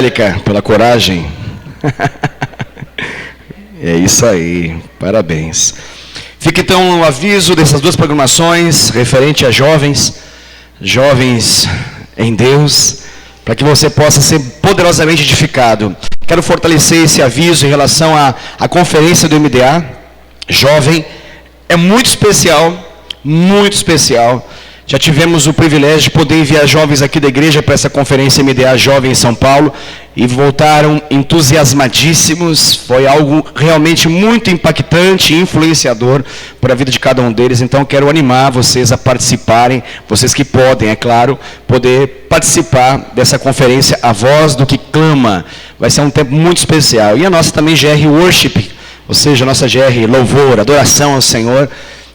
Angélica, pela coragem. É isso aí, parabéns. Fica então o aviso dessas duas programações referente a jovens em Deus, para que você possa ser poderosamente edificado. Quero fortalecer esse aviso em relação à conferência do MDA Jovem. É muito especial, muito especial. Já tivemos o privilégio de poder enviar jovens aqui da igreja para essa conferência MDA Jovem em São Paulo e voltaram entusiasmadíssimos. Foi algo realmente muito impactante e influenciador para a vida de cada um deles. Então quero animar vocês a participarem, vocês que podem, é claro, poder participar dessa conferência A Voz do que Clama. Vai ser um tempo muito especial. E a nossa também GR Worship, ou seja, a nossa GR Louvor, adoração ao Senhor,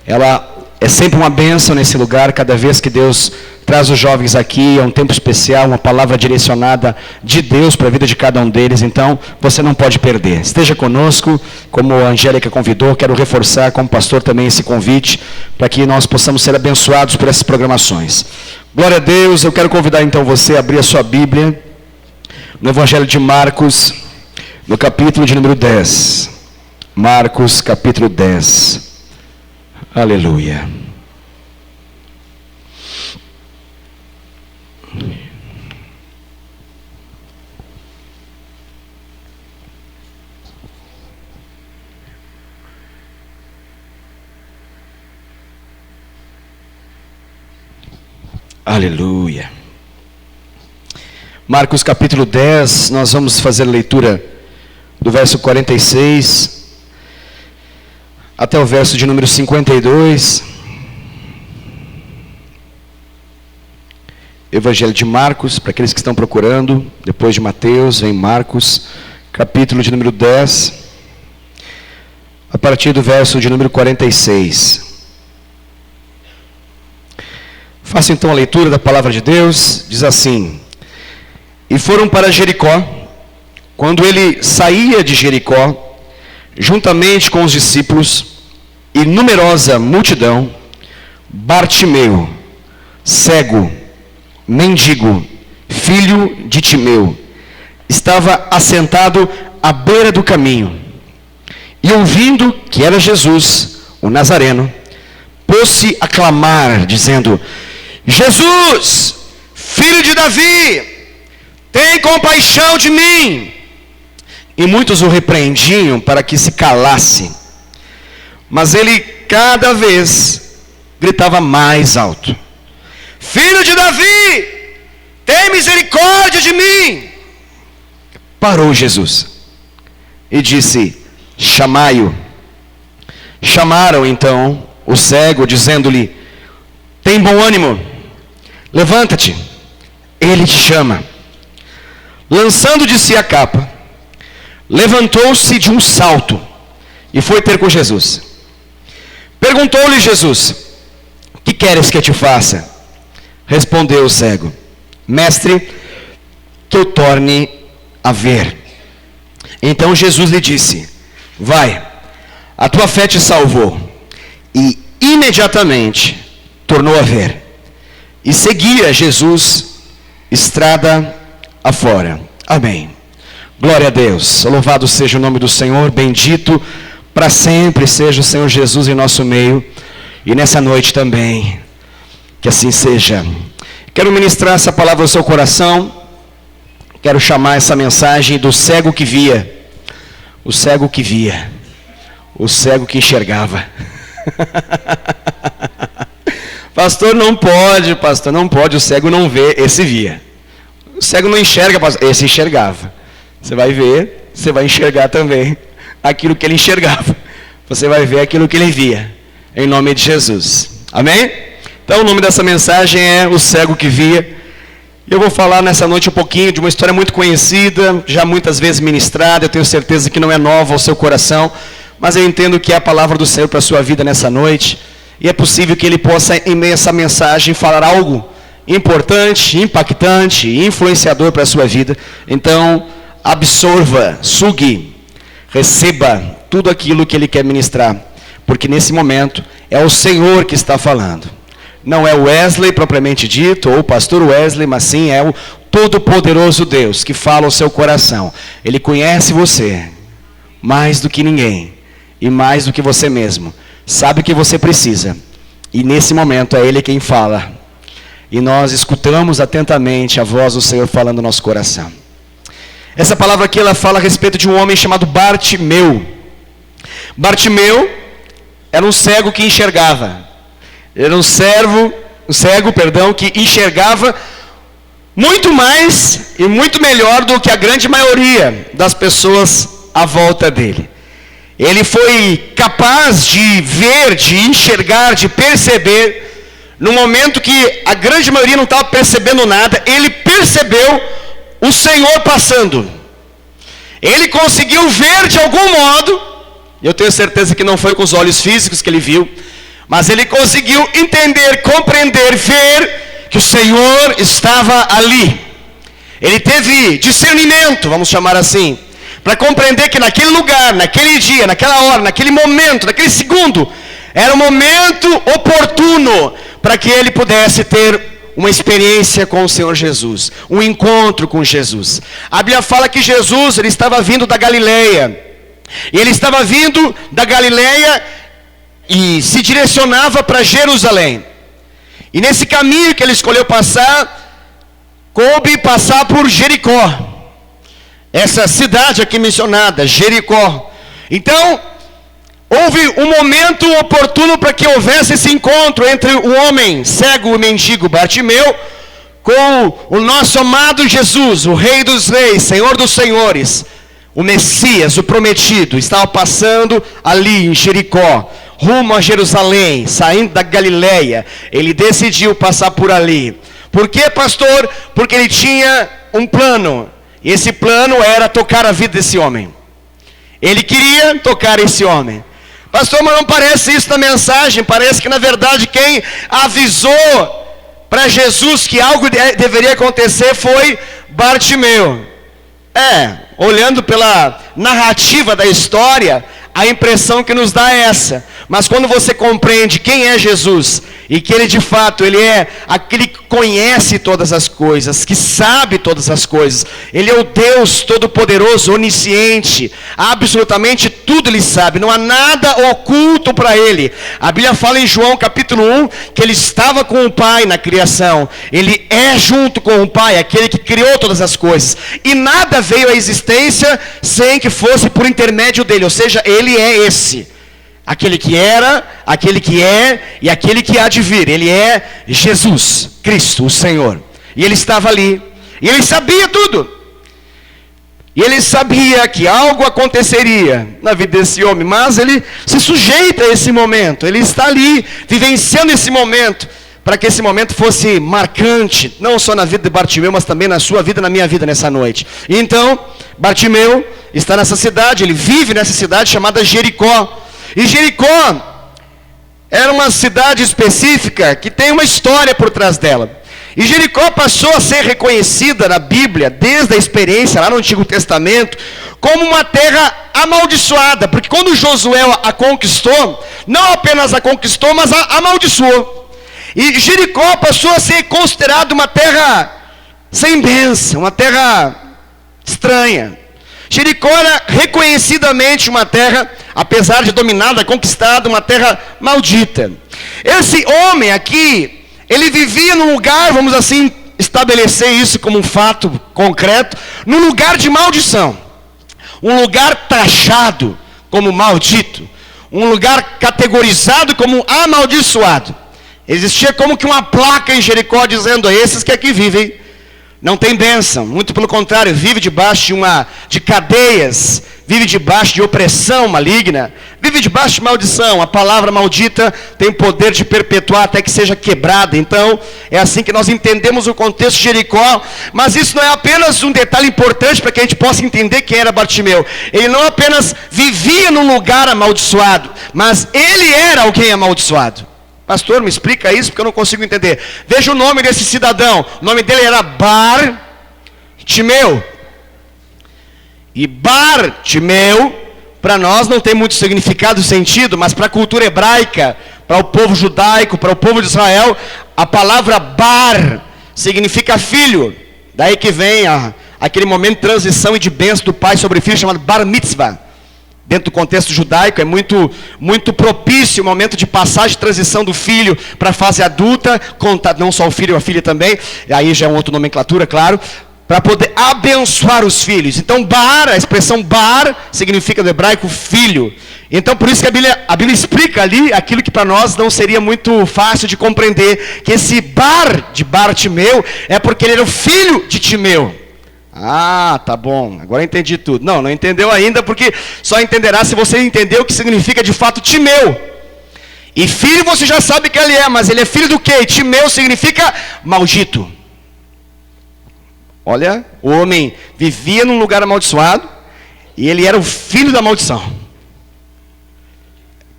ela é sempre uma bênção nesse lugar. Cada vez que Deus traz os jovens aqui, é um tempo especial, uma palavra direcionada de Deus para a vida de cada um deles. Então, você não pode perder. Esteja conosco, como a Angélica convidou. Quero reforçar como pastor também esse convite, para que nós possamos ser abençoados por essas programações. Glória a Deus. Eu quero convidar então você a abrir a sua Bíblia no Evangelho de Marcos, no capítulo de número 10. Marcos, capítulo 10. Aleluia. Aleluia. Marcos capítulo 10, nós vamos fazer a leitura do verso 46 até o verso de número 52. Evangelho de Marcos, para aqueles que estão procurando, depois de Mateus, vem Marcos, capítulo de número 10, a partir do verso de número 46. Faça então a leitura da palavra de Deus, diz assim: E foram para Jericó. Quando ele saía de Jericó, juntamente com os discípulos e numerosa multidão, Bartimeu, cego, mendigo, filho de Timeu, estava assentado à beira do caminho. E ouvindo que era Jesus, o Nazareno, pôs-se a clamar, dizendo: Jesus, filho de Davi, tem compaixão de mim. E muitos o repreendiam para que se calasse. Mas ele cada vez gritava mais alto: Filho de Davi, tem misericórdia de mim. Parou Jesus e disse: chamai-o. Chamaram então o cego, dizendo-lhe: tem bom ânimo, levanta-te, ele te chama. Lançando de si a capa, levantou-se de um salto e foi ter com Jesus. Perguntou-lhe Jesus: que queres que eu te faça? Respondeu o cego: Mestre, que eu torne a ver. Então Jesus lhe disse: vai, a tua fé te salvou. E imediatamente tornou a ver. E seguia Jesus estrada afora. Amém. Glória a Deus. Louvado seja o nome do Senhor. Bendito para sempre seja o Senhor Jesus em nosso meio. E nessa noite também. Que assim seja. Quero ministrar essa palavra ao seu coração. Quero chamar essa mensagem do cego que via. O cego que via. O cego que enxergava. Pastor, não pode. O cego não vê, esse via. O cego não enxerga, pastor, esse enxergava. Você vai ver, você vai enxergar também aquilo que ele enxergava. Você vai ver aquilo que ele via. Em nome de Jesus. Amém? Então o nome dessa mensagem é O Cego que Via. E eu vou falar nessa noite um pouquinho de uma história muito conhecida, já muitas vezes ministrada. Eu tenho certeza que não é nova ao seu coração, mas eu entendo que é a palavra do Senhor para a sua vida nessa noite. E é possível que Ele possa, em meio a essa mensagem, falar algo importante, impactante, influenciador para a sua vida. Então, absorva, sugue, receba tudo aquilo que Ele quer ministrar. Porque nesse momento é o Senhor que está falando. Não é o Wesley propriamente dito, ou o pastor Wesley, mas sim é todo-poderoso Deus que fala ao seu coração. Ele conhece você mais do que ninguém e mais do que você mesmo. Sabe o que você precisa. E nesse momento é Ele quem fala. E nós escutamos atentamente a voz do Senhor falando no nosso coração. Essa palavra aqui, ela fala a respeito de um homem chamado Bartimeu. Bartimeu era um cego que enxergava. Era um cego, que enxergava muito mais e muito melhor do que a grande maioria das pessoas à volta dele. Ele foi capaz de ver, de enxergar, de perceber, no momento que a grande maioria não estava percebendo nada, ele percebeu o Senhor passando. Ele conseguiu ver de algum modo, eu tenho certeza que não foi com os olhos físicos que ele viu, mas ele conseguiu entender, compreender, ver que o Senhor estava ali. Ele teve discernimento, vamos chamar assim, para compreender que naquele lugar, naquele dia, naquela hora, naquele momento, naquele segundo, era o momento oportuno para que ele pudesse ter uma experiência com o Senhor Jesus, um encontro com Jesus. A Bíblia fala que Jesus, ele estava vindo da Galileia, e ele estava vindo da Galileia e se direcionava para Jerusalém. E nesse caminho que ele escolheu passar, coube passar por Jericó. Essa cidade aqui mencionada, Jericó. Então, houve um momento oportuno para que houvesse esse encontro entre o homem cego e mendigo Bartimeu com o nosso amado Jesus, o Rei dos Reis, Senhor dos Senhores, o Messias, o prometido. Estava passando ali em Jericó, rumo a Jerusalém, saindo da Galileia. Ele decidiu passar por ali. Por quê, pastor? Porque ele tinha um plano. E esse plano era tocar a vida desse homem. Ele queria tocar esse homem. Pastor, mas não parece isso na mensagem. Parece que na verdade quem avisou para Jesus que algo deveria acontecer foi Bartimeu. Olhando pela narrativa da história, a impressão que nos dá é essa. Mas quando você compreende quem é Jesus, e que ele de fato, ele é aquele que conhece todas as coisas, que sabe todas as coisas, ele é o Deus todo-poderoso, onisciente, absolutamente tudo ele sabe, não há nada oculto para ele. A Bíblia fala em João capítulo 1, que ele estava com o Pai na criação, ele é junto com o Pai, aquele que criou todas as coisas, e nada veio à existência sem que fosse por intermédio dele, ou seja, ele é esse. Aquele que era, aquele que é e aquele que há de vir. Ele é Jesus, Cristo, o Senhor. E ele estava ali. E ele sabia tudo. E ele sabia que algo aconteceria na vida desse homem. Mas ele se sujeita a esse momento. Ele está ali, vivenciando esse momento. Para que esse momento fosse marcante. Não só na vida de Bartimeu, mas também na sua vida, na minha vida nessa noite. Então, Bartimeu está nessa cidade. Ele vive nessa cidade chamada Jericó. E Jericó era uma cidade específica que tem uma história por trás dela. E Jericó passou a ser reconhecida na Bíblia, desde a experiência lá no Antigo Testamento, como uma terra amaldiçoada. Porque quando Josué a conquistou, não apenas a conquistou, mas a amaldiçoou. E Jericó passou a ser considerada uma terra sem bênção, uma terra estranha. Jericó era reconhecidamente uma terra, apesar de dominada, conquistada, uma terra maldita. Esse homem aqui, ele vivia num lugar, vamos assim estabelecer isso como um fato concreto, num lugar de maldição. Um lugar taxado como maldito. Um lugar categorizado como amaldiçoado. Existia como que uma placa em Jericó dizendo: esses que aqui vivem não tem bênção, muito pelo contrário, vive debaixo de cadeias, vive debaixo de opressão maligna, vive debaixo de maldição. A palavra maldita tem o poder de perpetuar até que seja quebrada. Então, é assim que nós entendemos o contexto de Jericó. Mas isso não é apenas um detalhe importante para que a gente possa entender quem era Bartimeu. Ele não apenas vivia num lugar amaldiçoado, mas ele era alguém amaldiçoado. Pastor, me explica isso porque eu não consigo entender. Veja o nome desse cidadão. O nome dele era Bartimeu. E Bartimeu, para nós não tem muito significado e sentido, mas para a cultura hebraica, para o povo judaico, para o povo de Israel, a palavra Bar significa filho. Daí que vem aquele momento de transição e de bênção do pai sobre o filho, chamado bar mitzvah. Dentro do contexto judaico, é muito, muito propício o momento de passagem de transição do filho para a fase adulta, não só o filho, a filha também, aí já é uma outra nomenclatura, claro, para poder abençoar os filhos. Então, bar, a expressão bar, significa no hebraico filho. Então, por isso que a Bíblia explica ali aquilo que para nós não seria muito fácil de compreender, que esse bar de Bartimeu é porque ele era o filho de Timeu. Ah, tá bom, agora eu entendi tudo. Não entendeu ainda, porque só entenderá se você entender o que significa de fato Timeu. E filho você já sabe que ele é, mas ele é filho do quê? Timeu significa maldito. Olha, o homem vivia num lugar amaldiçoado e ele era o filho da maldição.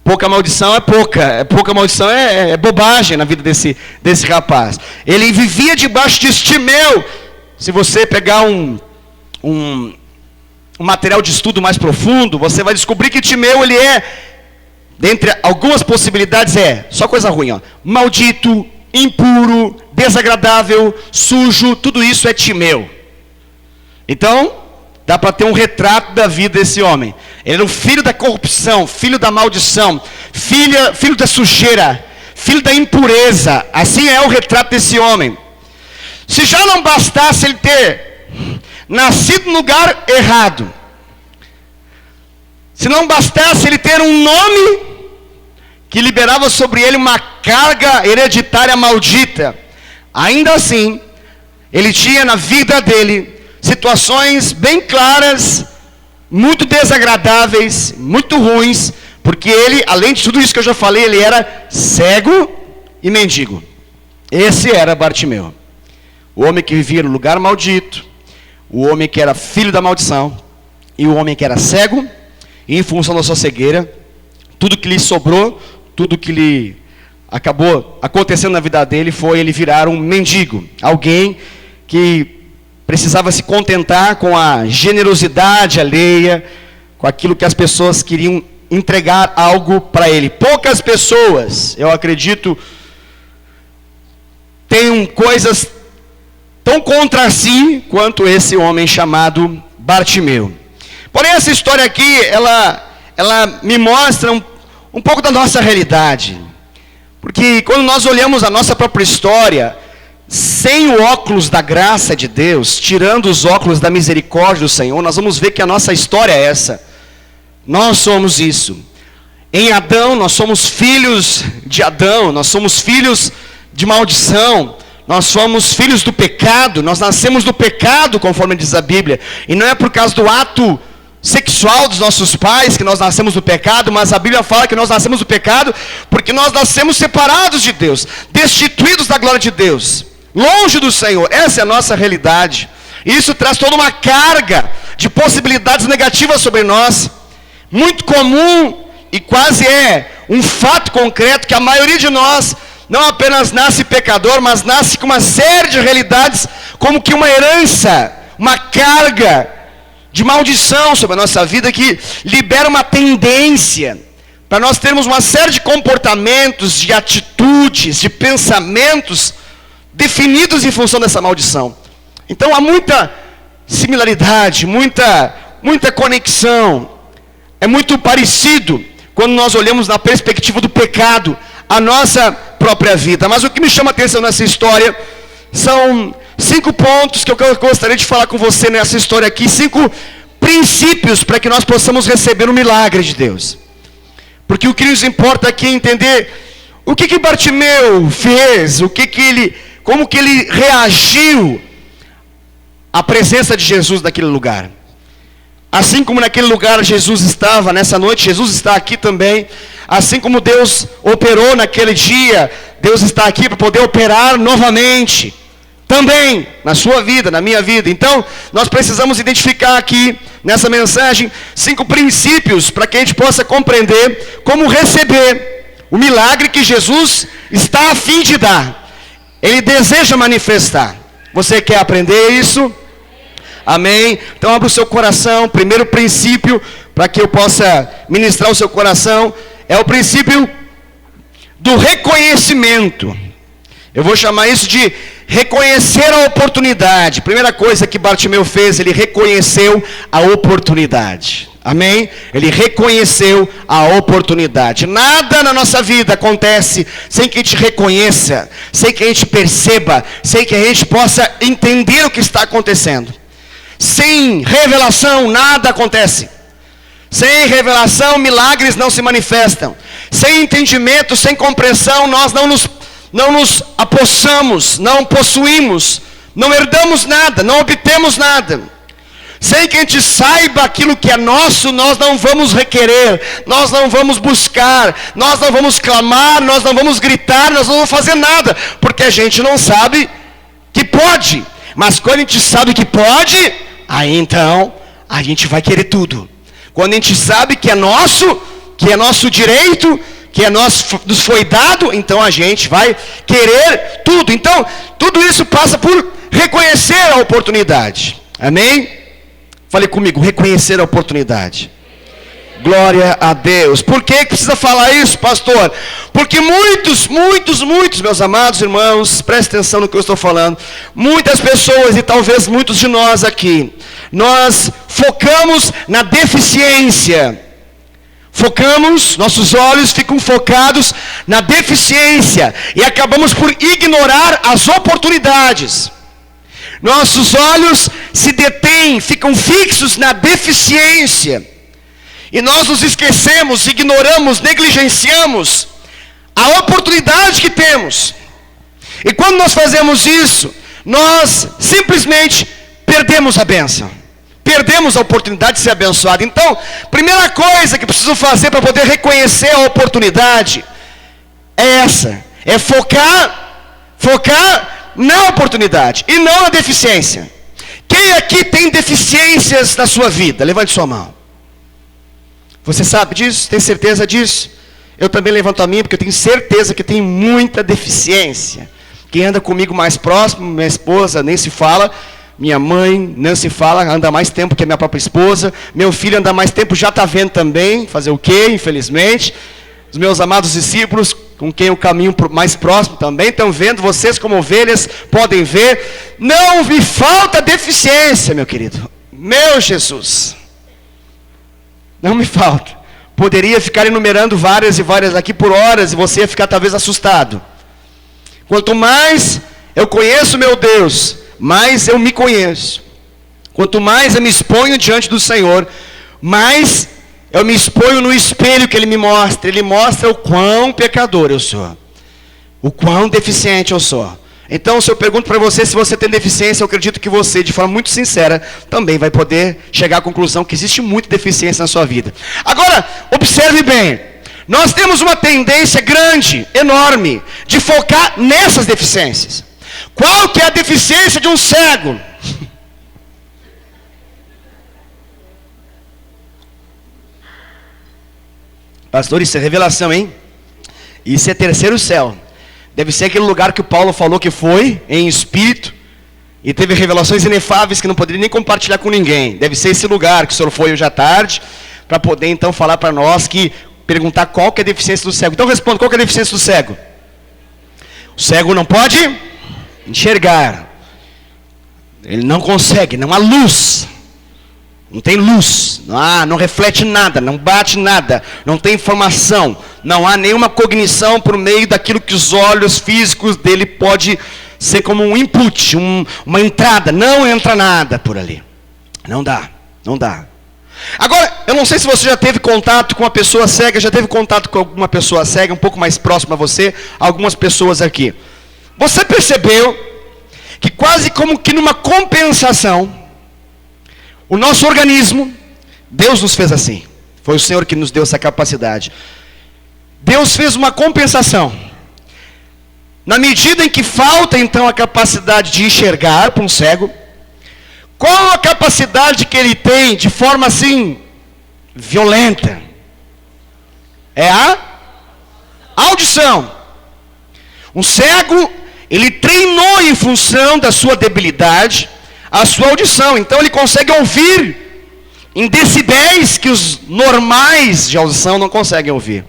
Pouca maldição é pouca maldição é bobagem na vida desse rapaz. Ele vivia debaixo de Timeu. Se você pegar um material de estudo mais profundo, você vai descobrir que Timeu, ele é, dentre algumas possibilidades, só coisa ruim, ó, maldito, impuro, desagradável, sujo, tudo isso é Timeu. Então, dá para ter um retrato da vida desse homem. Ele era o filho da corrupção, filho da maldição, filho da sujeira, filho da impureza. Assim é o retrato desse homem. Se já não bastasse ele ter nascido no lugar errado, se não bastasse ele ter um nome que liberava sobre ele uma carga hereditária maldita, ainda assim, ele tinha na vida dele situações bem claras, muito desagradáveis, muito ruins, porque ele, além de tudo isso que eu já falei, ele era cego e mendigo. Esse era Bartimeu. O homem que vivia no lugar maldito, o homem que era filho da maldição, e o homem que era cego, e em função da sua cegueira, tudo que lhe sobrou, tudo que lhe acabou acontecendo na vida dele foi ele virar um mendigo. Alguém que precisava se contentar com a generosidade alheia, com aquilo que as pessoas queriam entregar algo para ele. Poucas pessoas, eu acredito, têm coisas tão contra si quanto esse homem chamado Bartimeu. Porém, essa história aqui, ela me mostra um pouco da nossa realidade. Porque quando nós olhamos a nossa própria história, sem o óculos da graça de Deus, tirando os óculos da misericórdia do Senhor, nós vamos ver que a nossa história é essa. Nós somos isso. Em Adão, nós somos filhos de Adão, nós somos filhos de maldição. Nós somos filhos do pecado, nós nascemos do pecado, conforme diz a Bíblia. E não é por causa do ato sexual dos nossos pais que nós nascemos do pecado, mas a Bíblia fala que nós nascemos do pecado porque nós nascemos separados de Deus, destituídos da glória de Deus, longe do Senhor. Essa é a nossa realidade. E isso traz toda uma carga de possibilidades negativas sobre nós. Muito comum e quase é um fato concreto que a maioria de nós não apenas nasce pecador, mas nasce com uma série de realidades, como que uma herança, uma carga de maldição sobre a nossa vida, que libera uma tendência para nós termos uma série de comportamentos, de atitudes, de pensamentos definidos em função dessa maldição. Então há muita similaridade, muita conexão. É muito parecido quando nós olhamos na perspectiva do pecado a nossa própria vida. Mas o que me chama a atenção nessa história são 5 pontos que eu gostaria de falar com você nessa história aqui. 5 princípios para que nós possamos receber o milagre de Deus. Porque o que nos importa aqui é entender o que Bartimeu fez, como que ele reagiu à presença de Jesus naquele lugar. Assim como naquele lugar Jesus estava, nessa noite Jesus está aqui também. Assim como Deus operou naquele dia, Deus está aqui para poder operar novamente. Também na sua vida, na minha vida. Então, nós precisamos identificar aqui, nessa mensagem, 5 princípios para que a gente possa compreender como receber o milagre que Jesus está a fim de dar. Ele deseja manifestar. Você quer aprender isso? Amém? Então abra o seu coração. Primeiro princípio, para que eu possa ministrar o seu coração, é o princípio do reconhecimento. Eu vou chamar isso de reconhecer a oportunidade. Primeira coisa que Bartimeu fez, ele reconheceu a oportunidade. Amém? Ele reconheceu a oportunidade. Nada na nossa vida acontece sem que a gente reconheça, sem que a gente perceba, sem que a gente possa entender o que está acontecendo. Sem revelação, nada acontece. Sem revelação, milagres não se manifestam. Sem entendimento, sem compreensão, nós não nos apossamos, não possuímos, não herdamos nada, não obtemos nada. Sem que a gente saiba aquilo que é nosso, nós não vamos requerer, nós não vamos buscar, nós não vamos clamar, nós não vamos gritar, nós não vamos fazer nada, porque a gente não sabe que pode. Mas quando a gente sabe que pode, aí então a gente vai querer tudo. Quando a gente sabe que é nosso direito, que nos foi dado, então a gente vai querer tudo. Então, tudo isso passa por reconhecer a oportunidade. Amém? Fale comigo, reconhecer a oportunidade. Glória a Deus. Por que precisa falar isso, pastor? Porque muitos, meus amados irmãos, prestem atenção no que eu estou falando. Muitas pessoas, e talvez muitos de nós aqui, nós focamos na deficiência. Nossos olhos ficam focados na deficiência. E acabamos por ignorar as oportunidades. Nossos olhos se detêm, ficam fixos na deficiência. E nós nos esquecemos, ignoramos, negligenciamos a oportunidade que temos. E quando nós fazemos isso, nós simplesmente perdemos a bênção. Perdemos a oportunidade de ser abençoado. Então, primeira coisa que preciso fazer para poder reconhecer a oportunidade é essa. É focar na oportunidade e não na deficiência. Quem aqui tem deficiências na sua vida? Levante sua mão. Você sabe disso? Tem certeza disso? Eu também levanto a minha, porque eu tenho certeza que tem muita deficiência. Quem anda comigo mais próximo, minha esposa, nem se fala. Minha mãe, não se fala, anda mais tempo que a minha própria esposa. Meu filho anda mais tempo, já está vendo também. Fazer o quê, infelizmente. Os meus amados discípulos, com quem eu caminho mais próximo também, estão vendo. Vocês como ovelhas podem ver. Não me falta deficiência, meu querido. Meu Jesus. Não me falta. Poderia ficar enumerando várias e várias aqui por horas, e você ia ficar talvez assustado. Quanto mais eu conheço meu Deus, mais eu me conheço. Quanto mais eu me exponho diante do Senhor, mais eu me exponho no espelho que Ele me mostra. Ele mostra o quão pecador eu sou, o quão deficiente eu sou. Então, se eu pergunto para você se você tem deficiência, eu acredito que você, de forma muito sincera, também vai poder chegar à conclusão que existe muita deficiência na sua vida. Agora, observe bem. Nós temos uma tendência grande, enorme, de focar nessas deficiências. Qual que é a deficiência de um cego? Pastor, isso é revelação, hein? Isso é terceiro céu. Deve ser aquele lugar que o Paulo falou que foi, em espírito, e teve revelações inefáveis que não poderia nem compartilhar com ninguém. Deve ser esse lugar que o senhor foi hoje à tarde, para poder então falar para nós, perguntar qual que é a deficiência do cego. Então responda, qual que é a deficiência do cego? O cego não pode enxergar. Ele não consegue, não há luz. Não tem luz, não reflete nada, não bate nada, não tem informação, não há nenhuma cognição por meio daquilo que os olhos físicos dele pode ser como um input, uma entrada, não entra nada por ali. Não dá. Agora, eu não sei se você já teve contato com uma pessoa cega, já teve contato com alguma pessoa cega, um pouco mais próxima a você, algumas pessoas aqui. Você percebeu que quase como que numa compensação, o nosso organismo, Deus nos fez assim. Foi o Senhor que nos deu essa capacidade. Deus fez uma compensação. Na medida em que falta então a capacidade de enxergar para um cego, qual a capacidade que ele tem de forma assim, violenta? É a audição. Um cego, ele treinou em função da sua debilidade, a sua audição. Então ele consegue ouvir em decibéis que os normais de audição não conseguem ouvir.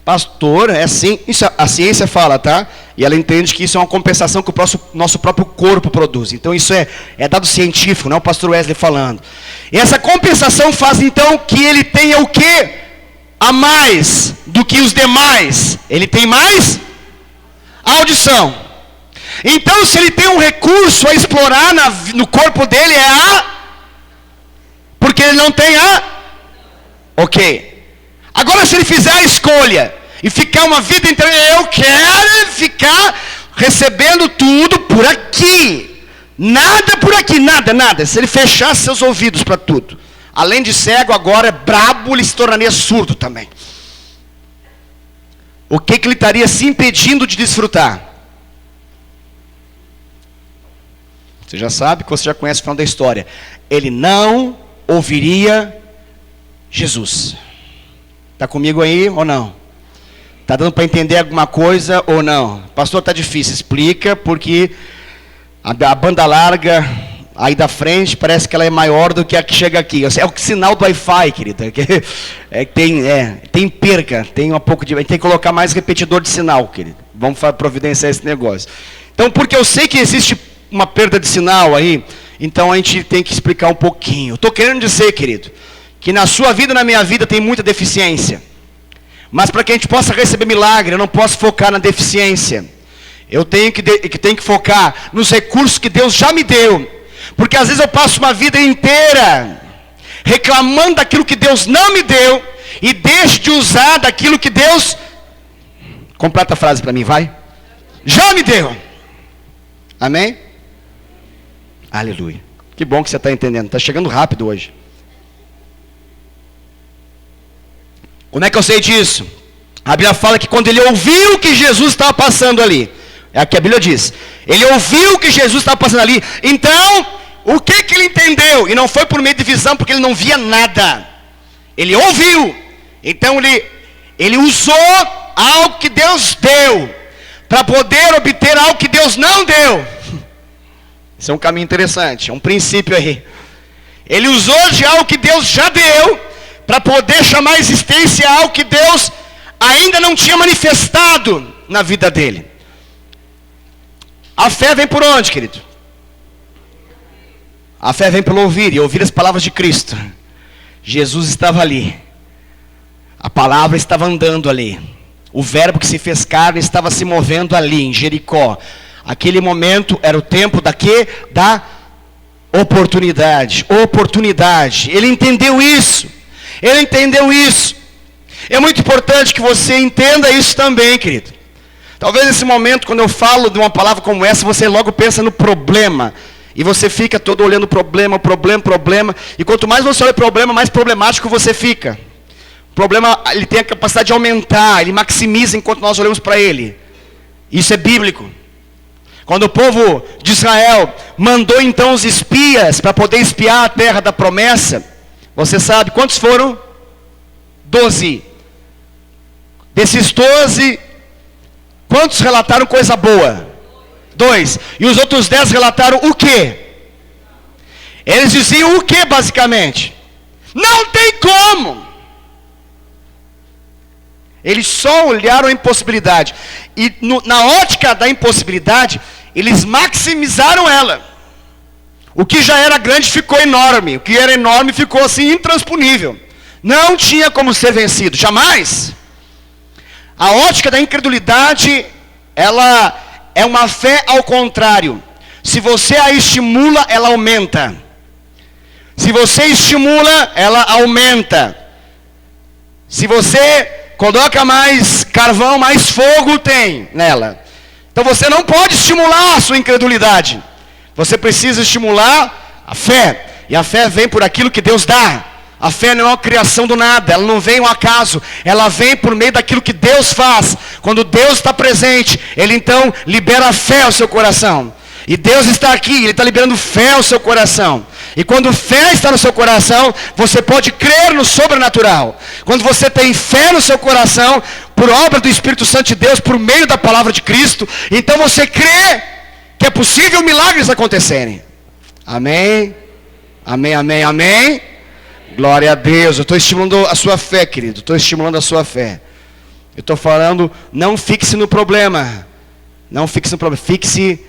Pastor, é assim, isso a ciência fala, tá? E ela entende que isso é uma compensação que o nosso próprio corpo produz. Então isso é dado científico, não é o pastor Wesley falando. E essa compensação faz então que ele tenha o quê? A mais do que os demais. Ele tem mais audição. Então se ele tem um recurso a explorar no corpo dele porque ele não tem ok. Agora se ele fizer a escolha e ficar uma vida inteira, eu quero ficar recebendo tudo por aqui. Nada por aqui, nada. Se ele fechar seus ouvidos para tudo, além de cego, agora é brabo, ele se tornaria surdo também. O que ele estaria se impedindo de desfrutar? Você já sabe, que você já conhece o final da história. Ele não ouviria Jesus. Está comigo aí ou não? Está dando para entender alguma coisa ou não? Pastor, está difícil. Explica, porque a banda larga aí da frente parece que ela é maior do que a que chega aqui. É o sinal do Wi-Fi, querida. Tem perca, tem um pouco de... Tem que colocar mais repetidor de sinal, querido. Vamos providenciar esse negócio. Então, porque eu sei que existe uma perda de sinal aí, então a gente tem que explicar um pouquinho. Estou querendo dizer, querido, que na sua vida e na minha vida tem muita deficiência. Mas para que a gente possa receber milagre, eu não posso focar na deficiência. Eu tenho que focar nos recursos que Deus já me deu. Porque às vezes eu passo uma vida inteira reclamando daquilo que Deus não me deu e deixo de usar daquilo que Deus... Completa a frase para mim, vai. Já me deu. Amém? Aleluia. Que bom que você está entendendo. Está chegando rápido hoje. Como é que eu sei disso? A Bíblia fala que quando ele ouviu que Jesus estava passando ali, é o que a Bíblia diz. Ele ouviu que Jesus estava passando ali. Então, o que ele entendeu? E não foi por meio de visão, porque ele não via nada. Ele ouviu. Então ele usou algo que Deus deu para poder obter algo que Deus não deu. Isso é um caminho interessante, é um princípio aí. Ele usou de algo que Deus já deu para poder chamar a existência algo que Deus ainda não tinha manifestado na vida dele. A fé vem por onde, querido? A fé vem pelo ouvir, e ouvir as palavras de Cristo. Jesus estava ali. A palavra estava andando ali. O verbo que se fez carne estava se movendo ali, em Jericó. Aquele momento era o tempo da oportunidade. Oportunidade. Ele entendeu isso. É muito importante que você entenda isso também, querido. Talvez nesse momento, quando eu falo de uma palavra como essa, você logo pensa no problema. E você fica todo olhando problema. E quanto mais você olha o problema, mais problemático você fica. O problema, ele tem a capacidade de aumentar, ele maximiza enquanto nós olhamos para ele. Isso é bíblico. Quando o povo de Israel mandou então os espias para poder espiar a terra da promessa, você sabe quantos foram? 12. Desses 12, quantos relataram coisa boa? 2. E os outros 10 relataram o quê? Eles diziam o quê basicamente? Não tem como. Eles só olharam a impossibilidade. E na ótica da impossibilidade, eles maximizaram ela. O que já era grande ficou enorme. O que era enorme ficou assim intransponível. Não tinha como ser vencido, jamais. A ótica da incredulidade, ela é uma fé ao contrário. Se você a estimula, ela aumenta. Se você estimula, ela aumenta. Se você coloca mais carvão, mais fogo tem nela. Então você não pode estimular a sua incredulidade. Você precisa estimular a fé. E a fé vem por aquilo que Deus dá. A fé não é uma criação do nada, ela não vem ao acaso. Ela vem por meio daquilo que Deus faz. Quando Deus está presente, Ele então libera a fé ao seu coração. E Deus está aqui, Ele está liberando fé ao seu coração. E quando fé está no seu coração, você pode crer no sobrenatural. Quando você tem fé no seu coração, por obra do Espírito Santo de Deus, por meio da palavra de Cristo, então você crê que é possível milagres acontecerem. Amém? Amém, amém, amém? Glória a Deus. Eu estou estimulando a sua fé, querido. Estou estimulando a sua fé. Eu estou falando, não fixe no problema. Não fixe no problema, fixe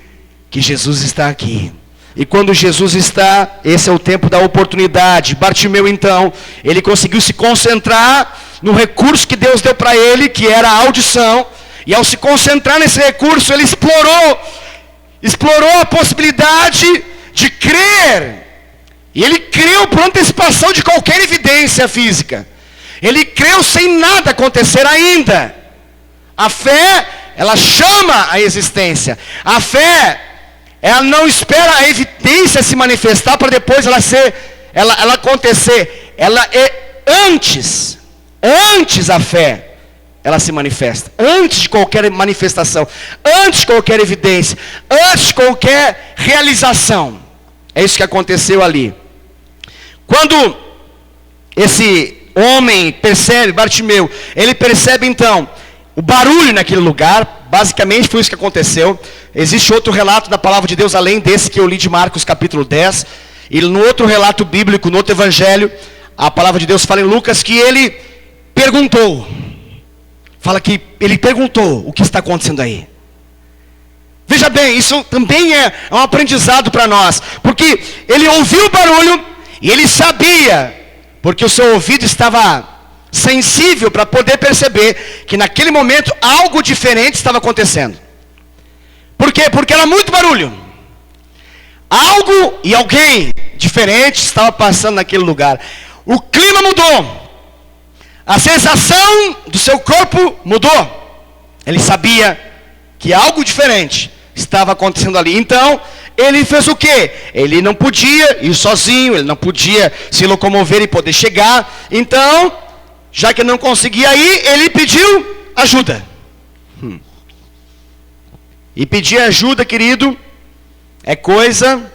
que Jesus está aqui. E quando Jesus está, esse é o tempo da oportunidade. Bartimeu então, ele conseguiu se concentrar no recurso que Deus deu para ele, que era a audição. E ao se concentrar nesse recurso, ele explorou a possibilidade de crer. E ele creu por antecipação de qualquer evidência física. Ele creu sem nada acontecer ainda. A fé, ela chama a existência. A fé, ela não espera a evidência se manifestar para depois ela acontecer. Ela é antes a fé, ela se manifesta. Antes de qualquer manifestação, antes de qualquer evidência, antes de qualquer realização. É isso que aconteceu ali. Quando esse homem percebe, Bartimeu, ele percebe então o barulho naquele lugar. Basicamente foi isso que aconteceu. Existe outro relato da palavra de Deus, além desse que eu li de Marcos capítulo 10. E no outro relato bíblico, no outro evangelho, a palavra de Deus fala em Lucas que ele perguntou. Fala que ele perguntou o que está acontecendo aí. Veja bem, isso também é um aprendizado para nós. Porque ele ouviu o barulho e ele sabia, porque o seu ouvido estava sensível para poder perceber que naquele momento algo diferente estava acontecendo. Por quê? Porque era muito barulho. Algo e alguém diferente estava passando naquele lugar. O clima mudou. A sensação do seu corpo mudou. Ele sabia que algo diferente estava acontecendo ali. Então, ele fez o quê? Ele não podia ir sozinho, ele não podia se locomover e poder chegar. Então, já que não conseguia ir, ele pediu ajuda. E pedir ajuda, querido, é coisa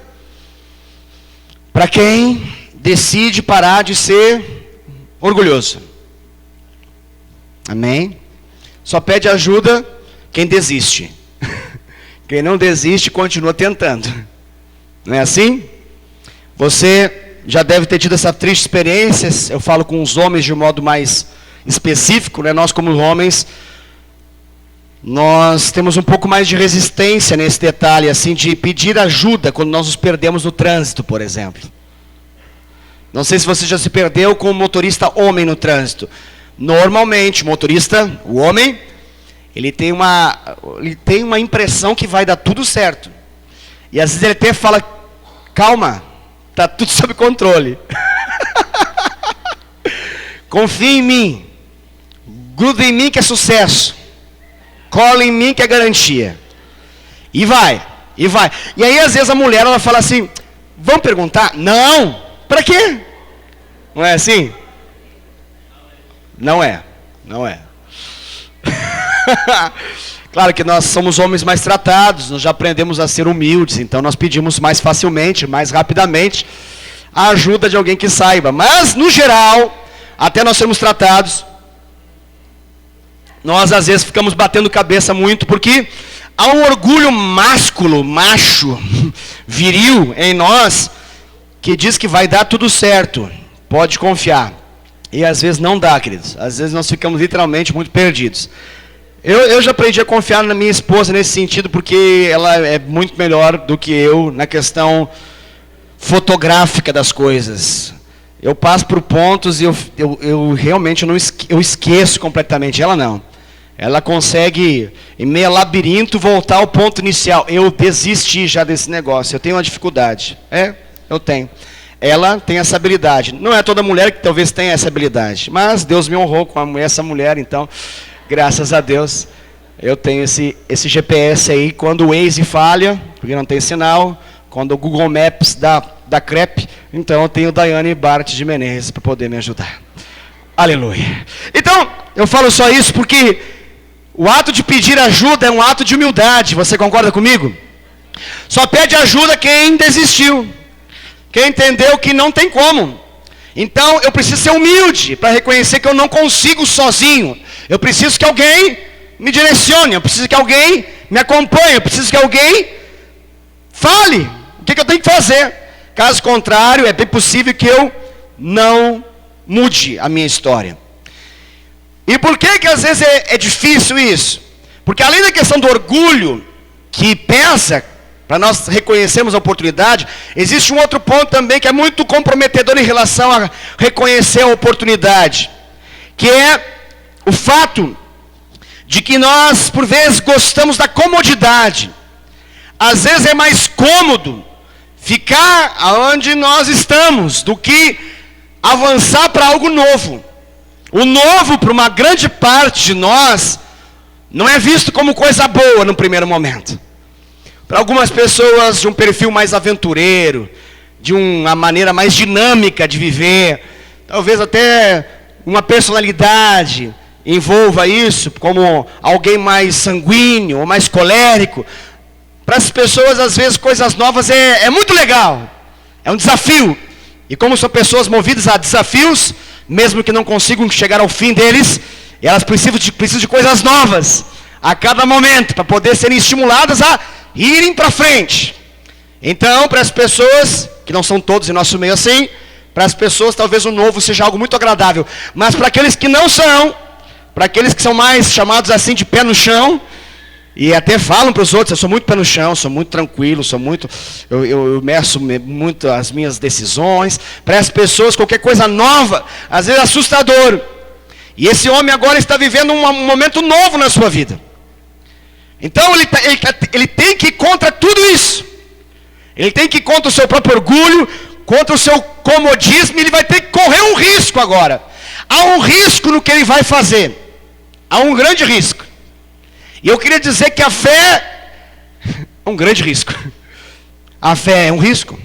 para quem decide parar de ser orgulhoso. Amém? Só pede ajuda quem desiste. Quem não desiste, continua tentando. Não é assim? Você já deve ter tido essa triste experiência. Eu falo com os homens de um modo mais específico, né? Nós como homens, nós temos um pouco mais de resistência nesse detalhe, assim, de pedir ajuda quando nós nos perdemos no trânsito, por exemplo. Não sei se você já se perdeu com um motorista homem no trânsito. Normalmente, o motorista, o homem, ele tem uma impressão que vai dar tudo certo. E às vezes ele até fala, calma, está tudo sob controle. Confia em mim. Gruda em mim que é sucesso. Cola em mim que é garantia. E vai, e vai. E aí às vezes a mulher, ela fala assim, vamos perguntar? Não. Para quê? Não é assim? Não é. Claro que nós somos homens mais tratados, nós já aprendemos a ser humildes, então nós pedimos mais facilmente, mais rapidamente, a ajuda de alguém que saiba. Mas, no geral, até nós sermos tratados, nós às vezes ficamos batendo cabeça muito, porque há um orgulho másculo, macho, viril em nós, que diz que vai dar tudo certo, pode confiar. E às vezes não dá, queridos. Às vezes nós ficamos literalmente muito perdidos. Eu já aprendi a confiar na minha esposa nesse sentido, porque ela é muito melhor do que eu na questão fotográfica das coisas. Eu passo por pontos e eu realmente eu esqueço completamente. Ela não. Ela consegue, em meio labirinto, voltar ao ponto inicial. Eu desisti já desse negócio. Eu tenho uma dificuldade. Eu tenho. Ela tem essa habilidade. Não é toda mulher que talvez tenha essa habilidade. Mas Deus me honrou com essa mulher, então, graças a Deus, eu tenho esse GPS aí. Quando o Waze falha, porque não tem sinal, quando o Google Maps dá crepe, então eu tenho Daiane Bart de Menezes para poder me ajudar. Aleluia. Então, eu falo só isso porque o ato de pedir ajuda é um ato de humildade. Você concorda comigo? Só pede ajuda quem desistiu. Quem entendeu que não tem como. Então eu preciso ser humilde para reconhecer que eu não consigo sozinho. Eu preciso que alguém me direcione. Eu preciso que alguém me acompanhe. Eu preciso que alguém fale o que eu tenho que fazer. Caso contrário, é bem possível que eu não mude a minha história. E por que às vezes é difícil isso? Porque além da questão do orgulho, que pesa para nós reconhecermos a oportunidade, existe um outro ponto também que é muito comprometedor em relação a reconhecer a oportunidade, que é o fato de que nós, por vezes, gostamos da comodidade. Às vezes é mais cômodo ficar onde nós estamos do que avançar para algo novo. O novo, para uma grande parte de nós, não é visto como coisa boa no primeiro momento. Para algumas pessoas de um perfil mais aventureiro, de uma maneira mais dinâmica de viver, talvez até uma personalidade envolva isso, como alguém mais sanguíneo ou mais colérico. Para as pessoas, às vezes, coisas novas é muito legal, é um desafio. E como são pessoas movidas a desafios, mesmo que não consigam chegar ao fim deles, elas precisam de coisas novas a cada momento, para poder serem estimuladas a irem para frente. Então, para as pessoas, que não são todos em nosso meio assim, para as pessoas talvez o novo seja algo muito agradável. Mas para aqueles que não são, para aqueles que são mais chamados assim de pé no chão, e até falam para os outros, eu sou muito pé no chão, sou muito tranquilo, eu meço muito as minhas decisões. Para as pessoas, qualquer coisa nova, às vezes é assustador. E esse homem agora está vivendo um momento novo na sua vida. Então ele tem que ir contra tudo isso. Ele tem que ir contra o seu próprio orgulho, contra o seu comodismo, e ele vai ter que correr um risco agora. Há um risco no que ele vai fazer. Há um grande risco. E eu queria dizer que a fé é um grande risco. A fé é um risco.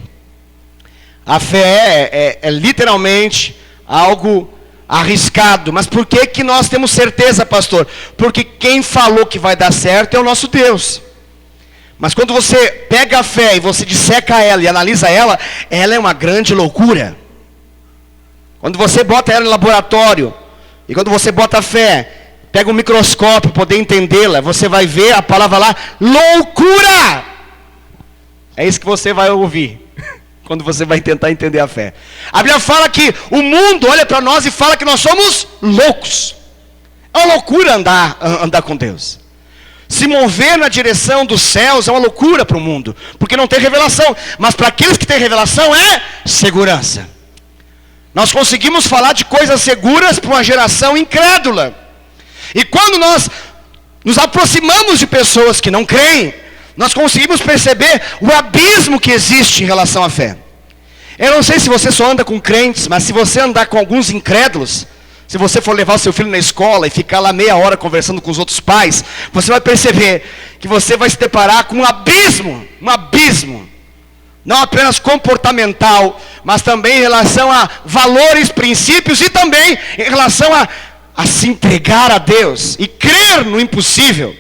A fé é literalmente algo arriscado. Mas por que nós temos certeza, pastor? Porque quem falou que vai dar certo é o nosso Deus. Mas quando você pega a fé e você disseca ela e analisa ela, ela é uma grande loucura. Quando você bota ela em laboratório, e quando você bota a fé, pega um microscópio para poder entendê-la, você vai ver a palavra lá, loucura! É isso que você vai ouvir, quando você vai tentar entender a fé. A Bíblia fala que o mundo olha para nós e fala que nós somos loucos. É uma loucura andar com Deus. Se mover na direção dos céus é uma loucura para o mundo, porque não tem revelação. Mas para aqueles que têm revelação é segurança. Nós conseguimos falar de coisas seguras para uma geração incrédula. E quando nós nos aproximamos de pessoas que não creem, nós conseguimos perceber o abismo que existe em relação à fé. Eu não sei se você só anda com crentes, mas se você andar com alguns incrédulos, se você for levar o seu filho na escola e ficar lá meia hora conversando com os outros pais, você vai perceber que você vai se deparar com um abismo, não apenas comportamental, mas também em relação a valores, princípios e também em relação a se entregar a Deus e crer no impossível.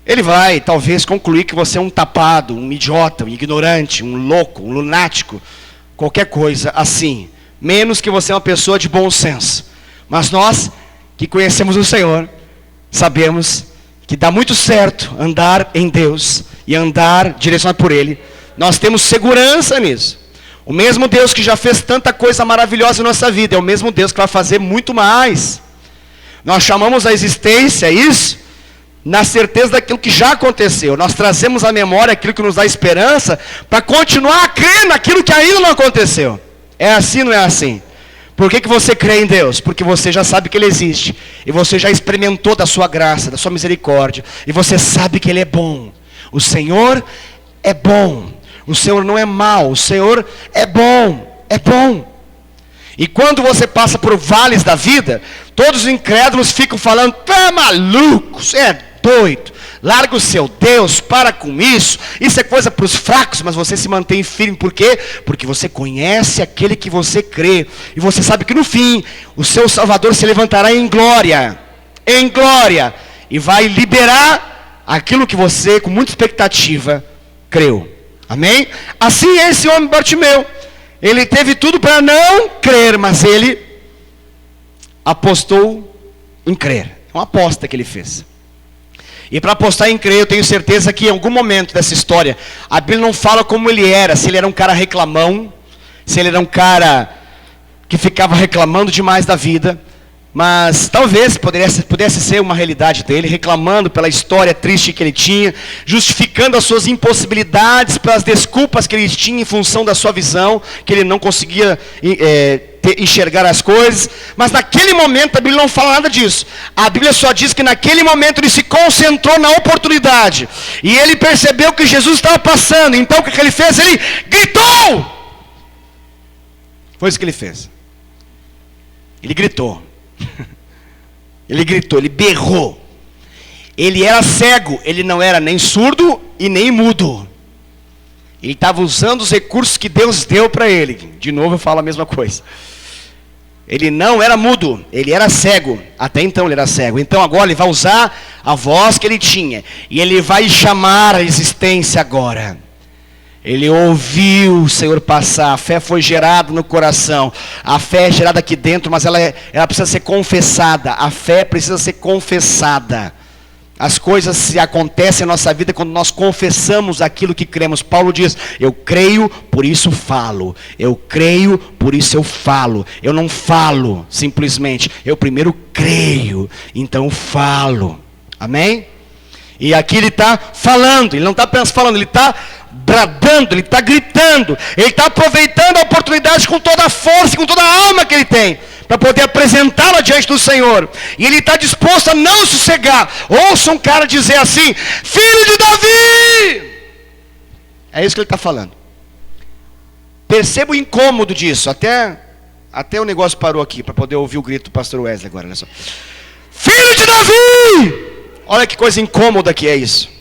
Ele vai talvez concluir que você é um tapado, um idiota, um ignorante, um louco, um lunático, qualquer coisa assim, menos que você é uma pessoa de bom senso. Mas nós que conhecemos o Senhor, sabemos que dá muito certo andar em Deus e andar direcionado por Ele. Nós temos segurança nisso. O mesmo Deus que já fez tanta coisa maravilhosa em nossa vida, é o mesmo Deus que vai fazer muito mais. Nós chamamos a existência isso, na certeza daquilo que já aconteceu. Nós trazemos à memória aquilo que nos dá esperança, para continuar a crer naquilo que ainda não aconteceu. É assim, não é assim? Por que você crê em Deus? Porque você já sabe que Ele existe, e você já experimentou da sua graça, da sua misericórdia, e você sabe que Ele é bom. O Senhor é bom. O Senhor não é mau, o Senhor é bom, é bom. E quando você passa por vales da vida, todos os incrédulos ficam falando, tu é maluco, você é doido, larga o seu Deus, para com isso é coisa para os fracos. Mas você se mantém firme, por quê? Porque você conhece aquele que você crê, e você sabe que no fim, o seu Salvador se levantará em glória, e vai liberar aquilo que você, com muita expectativa, creu. Amém? Assim é esse homem Bartimeu. Ele teve tudo para não crer, mas ele apostou em crer. É uma aposta que ele fez. E para apostar em crer, eu tenho certeza que em algum momento dessa história, a Bíblia não fala como ele era, se ele era um cara reclamão, se ele era um cara que ficava reclamando demais da vida, mas talvez pudesse ser uma realidade dele, reclamando pela história triste que ele tinha, justificando as suas impossibilidades, pelas desculpas que ele tinha em função da sua visão, que ele não conseguia enxergar as coisas. Mas naquele momento a Bíblia não fala nada disso. A Bíblia só diz que naquele momento ele se concentrou na oportunidade, e ele percebeu que Jesus estava passando. Então o que ele fez? Ele gritou. Foi isso que ele fez. Ele gritou. Ele gritou, ele berrou. Ele era cego, ele não era nem surdo e nem mudo. Ele estava usando os recursos que Deus deu para ele. De novo eu falo a mesma coisa. Ele não era mudo, ele era cego. Até então ele era cego. Então agora ele vai usar a voz que ele tinha, e ele vai chamar a existência agora. Ele ouviu o Senhor passar, a fé foi gerada no coração. A fé é gerada aqui dentro, mas ela precisa ser confessada. A fé precisa ser confessada. As coisas se acontecem na nossa vida quando nós confessamos aquilo que cremos. Paulo diz: eu creio, por isso falo. Eu creio, por isso eu falo. Eu não falo simplesmente, eu primeiro creio, então falo. Amém? E aqui ele está falando, ele não está apenas falando, ele está bradando, ele está gritando, ele está aproveitando a oportunidade com toda a força, com toda a alma que ele tem, para poder apresentá-la diante do Senhor. E ele está disposto a não sossegar. Ouça um cara dizer assim: filho de Davi! É isso que ele está falando. Perceba o incômodo disso. Até o negócio parou aqui, para poder ouvir o grito do pastor Wesley agora. Olha só. Filho de Davi! Olha que coisa incômoda que é isso.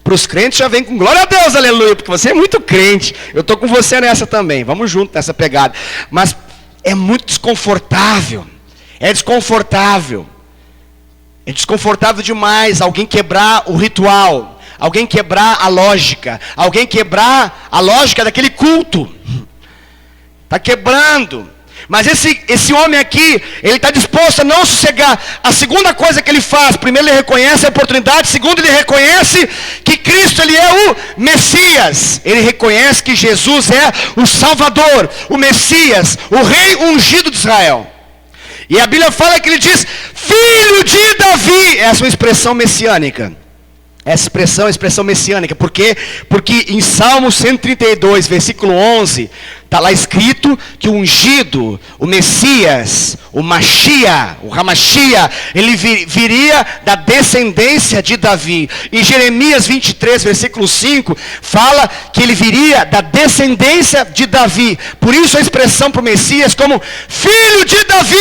Para os crentes já vem com glória a Deus, aleluia, porque você é muito crente. Eu estou com você nessa também, vamos junto nessa pegada. Mas é muito desconfortável. É desconfortável. É desconfortável demais alguém quebrar o ritual, alguém quebrar a lógica, alguém quebrar a lógica daquele culto. Está quebrando. Mas esse homem aqui, ele está disposto a não sossegar. A segunda coisa que ele faz: primeiro ele reconhece a oportunidade, segundo ele reconhece que Cristo, ele é o Messias. Ele reconhece que Jesus é o Salvador, o Messias, o Rei ungido de Israel. E a Bíblia fala que ele diz: filho de Davi. Essa é uma expressão messiânica. Essa expressão é expressão messiânica. Por quê? Porque em Salmo 132, versículo 11, está lá escrito que o ungido, o Messias, o Machia, o Ramachia, ele viria da descendência de Davi. Em Jeremias 23, versículo 5, fala que ele viria da descendência de Davi. Por isso a expressão para o Messias como filho de Davi.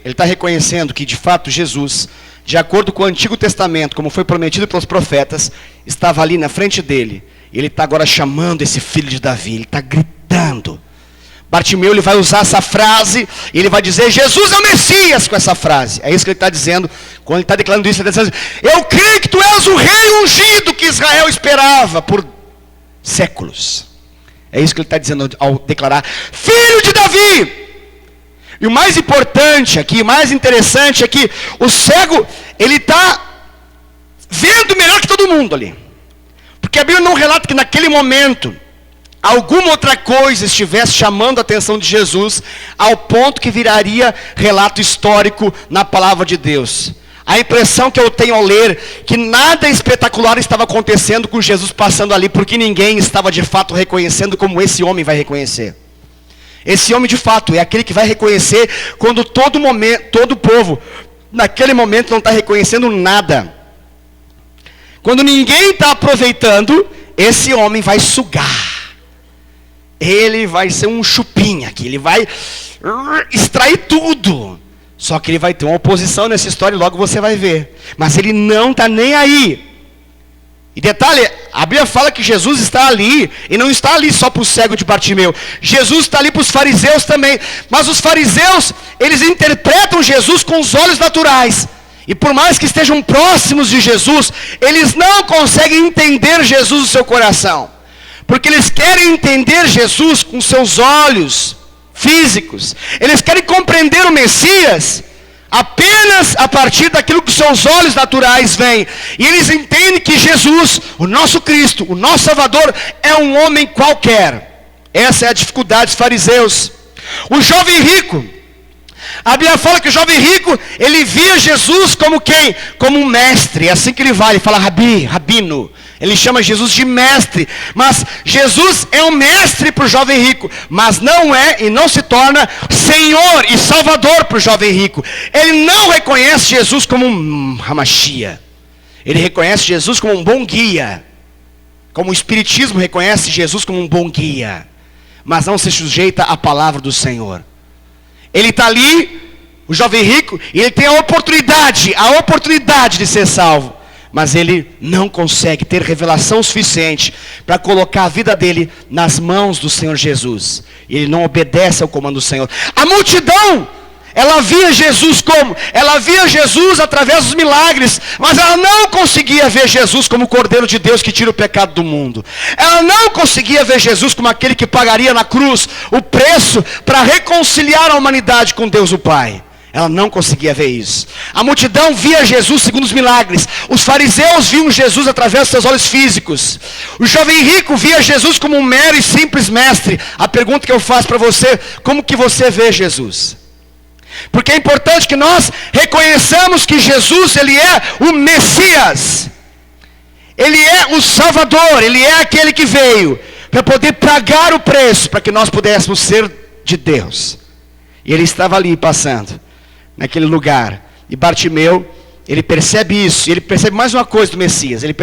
Ele está reconhecendo que de fato Jesus, de acordo com o Antigo Testamento, como foi prometido pelos profetas, estava ali na frente dele. E ele está agora chamando esse filho de Davi, ele está gritando. Bartimeu, ele vai usar essa frase, e ele vai dizer: Jesus é o Messias, com essa frase. É isso que ele está dizendo, quando ele está declarando isso, ele está dizendo: eu creio que tu és o rei ungido que Israel esperava por séculos. É isso que ele está dizendo ao declarar: filho de Davi. E o mais importante aqui, o mais interessante é que o cego, ele está vendo melhor que todo mundo ali. Porque a Bíblia não relata que naquele momento alguma outra coisa estivesse chamando a atenção de Jesus, ao ponto que viraria relato histórico na palavra de Deus. A impressão que eu tenho ao ler, que nada espetacular estava acontecendo com Jesus passando ali, porque ninguém estava de fato reconhecendo como esse homem vai reconhecer. Esse homem de fato é aquele que vai reconhecer quando todo o povo naquele momento não está reconhecendo nada. Quando ninguém está aproveitando, esse homem vai sugar. Ele vai ser um chupinha aqui, ele vai extrair tudo. Só que ele vai ter uma oposição nessa história e logo você vai ver. Mas ele não está nem aí. E detalhe, a Bíblia fala que Jesus está ali, e não está ali só para o cego de Bartimeu. Jesus está ali para os fariseus também. Mas os fariseus, eles interpretam Jesus com os olhos naturais. E por mais que estejam próximos de Jesus, eles não conseguem entender Jesus no seu coração. Porque eles querem entender Jesus com seus olhos físicos. Eles querem compreender o Messias apenas a partir daquilo que seus olhos naturais veem. E eles entendem que Jesus, o nosso Cristo, o nosso Salvador, é um homem qualquer. Essa é a dificuldade dos fariseus. O jovem rico, A Bíblia fala que o jovem rico, ele via Jesus como quem? Como um mestre. É assim que ele vai, ele fala rabi, rabino. Ele chama Jesus de mestre. Mas Jesus é um mestre para o jovem rico. Mas não é e não se torna Senhor e Salvador para o jovem rico. Ele não reconhece Jesus como um Hamashia. Ele reconhece Jesus como um bom guia. Como o Espiritismo reconhece Jesus como um bom guia. Mas não se sujeita à palavra do Senhor. Ele está ali, o jovem rico, e ele tem a oportunidade de ser salvo. Mas ele não consegue ter revelação suficiente para colocar a vida dele nas mãos do Senhor Jesus. E ele não obedece ao comando do Senhor. A multidão, ela via Jesus como? Ela via Jesus através dos milagres, mas ela não conseguia ver Jesus como o Cordeiro de Deus que tira o pecado do mundo. Ela não conseguia ver Jesus como aquele que pagaria na cruz o preço para reconciliar a humanidade com Deus o Pai. Ela não conseguia ver isso. A multidão via Jesus segundo os milagres. Os fariseus viam Jesus através dos seus olhos físicos. O jovem rico via Jesus como um mero e simples mestre. A pergunta que eu faço para você: como que você vê Jesus? Porque é importante que nós reconheçamos que Jesus, ele é o Messias. Ele é o Salvador. Ele é aquele que veio para poder pagar o preço para que nós pudéssemos ser de Deus. E ele estava ali passando naquele lugar. E Bartimeu, ele percebe isso. E ele percebe mais uma coisa do Messias. Ele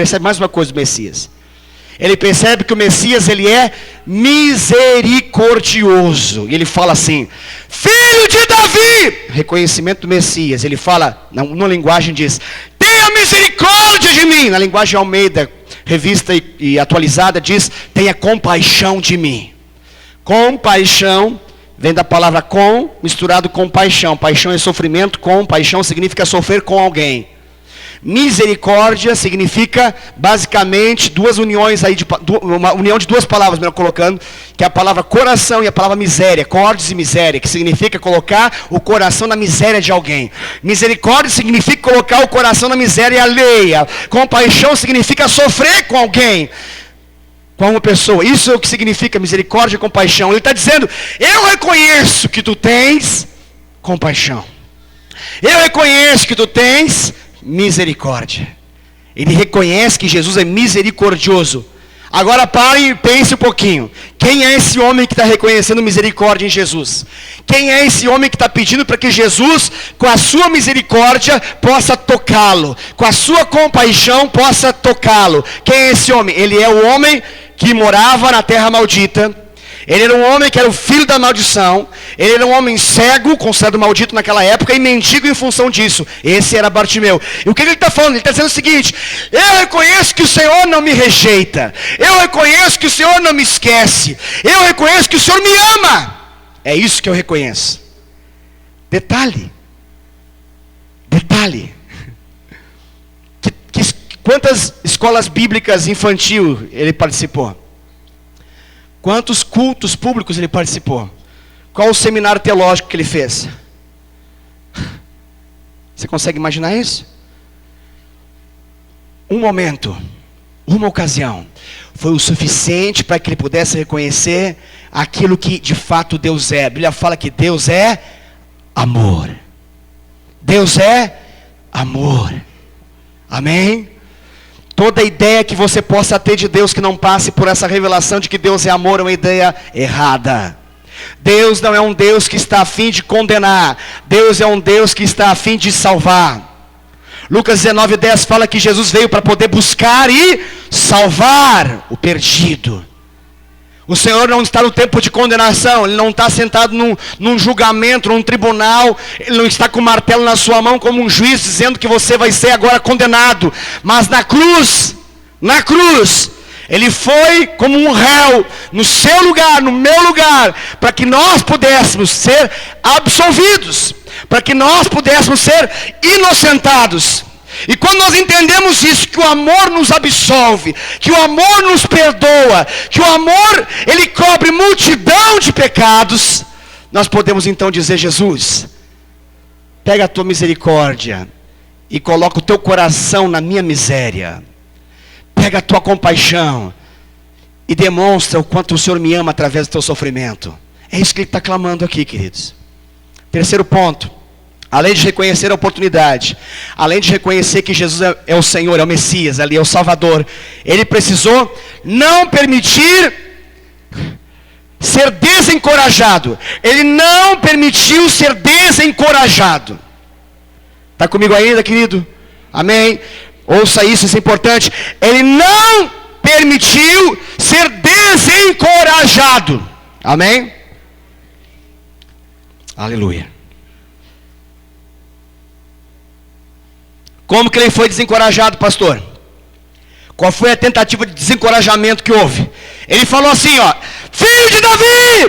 percebe que o Messias, ele é misericordioso. E ele fala assim: Filho de Davi! Reconhecimento do Messias. Ele fala, numa linguagem diz: tenha misericórdia de mim. Na linguagem Almeida, revista e atualizada, diz: tenha compaixão de mim. Compaixão vem da palavra com, misturado com paixão. Paixão é sofrimento, com paixão significa sofrer com alguém. Misericórdia significa basicamente duas uniões aí, uma união de duas palavras, melhor colocando, que é a palavra coração e a palavra miséria, cordes e miséria, que significa colocar o coração na miséria de alguém. Misericórdia significa colocar o coração na miséria alheia. Compaixão significa sofrer com alguém, com uma pessoa. Isso é o que significa misericórdia e compaixão. Ele está dizendo: eu reconheço que tu tens compaixão. Eu reconheço que tu tens misericórdia. Ele reconhece que Jesus é misericordioso. Agora pare e pense um pouquinho. Quem é esse homem que está reconhecendo misericórdia em Jesus? Quem é esse homem que está pedindo para que Jesus, com a sua misericórdia, possa tocá-lo? Com a sua compaixão, possa tocá-lo? Quem é esse homem? Ele é o homem que morava na terra maldita. Ele era um homem que era o filho da maldição. Ele era um homem cego, considerado maldito naquela época, e mendigo em função disso. Esse era Bartimeu. E o que ele está falando? Ele está dizendo o seguinte: eu reconheço que o Senhor não me rejeita. Eu reconheço que o Senhor não me esquece. Eu reconheço que o Senhor me ama. É isso que eu reconheço. Detalhe. Quantas escolas bíblicas infantil ele participou? Quantos cultos públicos ele participou? Qual o seminário teológico que ele fez? Você consegue imaginar isso? Um momento, uma ocasião, foi o suficiente para que ele pudesse reconhecer aquilo que de fato Deus é. A Bíblia fala que Deus é amor. Deus é amor. Amém? Toda ideia que você possa ter de Deus que não passe por essa revelação de que Deus é amor é uma ideia errada. Deus não é um Deus que está a fim de condenar. Deus é um Deus que está a fim de salvar. Lucas 19:10 fala que Jesus veio para poder buscar e salvar o perdido. O Senhor não está no tempo de condenação. Ele não está sentado num julgamento, num tribunal. Ele não está com o martelo na sua mão como um juiz dizendo que você vai ser agora condenado. Mas na cruz, Ele foi como um réu no seu lugar, no meu lugar, para que nós pudéssemos ser absolvidos, para que nós pudéssemos ser inocentados. E quando nós entendemos isso, que o amor nos absolve, que o amor nos perdoa, que o amor, ele cobre multidão de pecados, nós podemos então dizer: Jesus, pega a tua misericórdia e coloca o teu coração na minha miséria. Pega a tua compaixão e demonstra o quanto o Senhor me ama através do teu sofrimento. É isso que ele está clamando aqui, queridos. Terceiro ponto, além de reconhecer a oportunidade, além de reconhecer que Jesus é o Senhor, é o Messias, ali é o Salvador, ele precisou não permitir ser desencorajado. Ele não permitiu ser desencorajado. Está comigo ainda, querido? Amém? Ouça isso, isso é importante. Ele não permitiu ser desencorajado. Amém? Aleluia. Como que ele foi desencorajado, pastor? Qual foi a tentativa de desencorajamento que houve? Ele falou assim, ó: filho de Davi,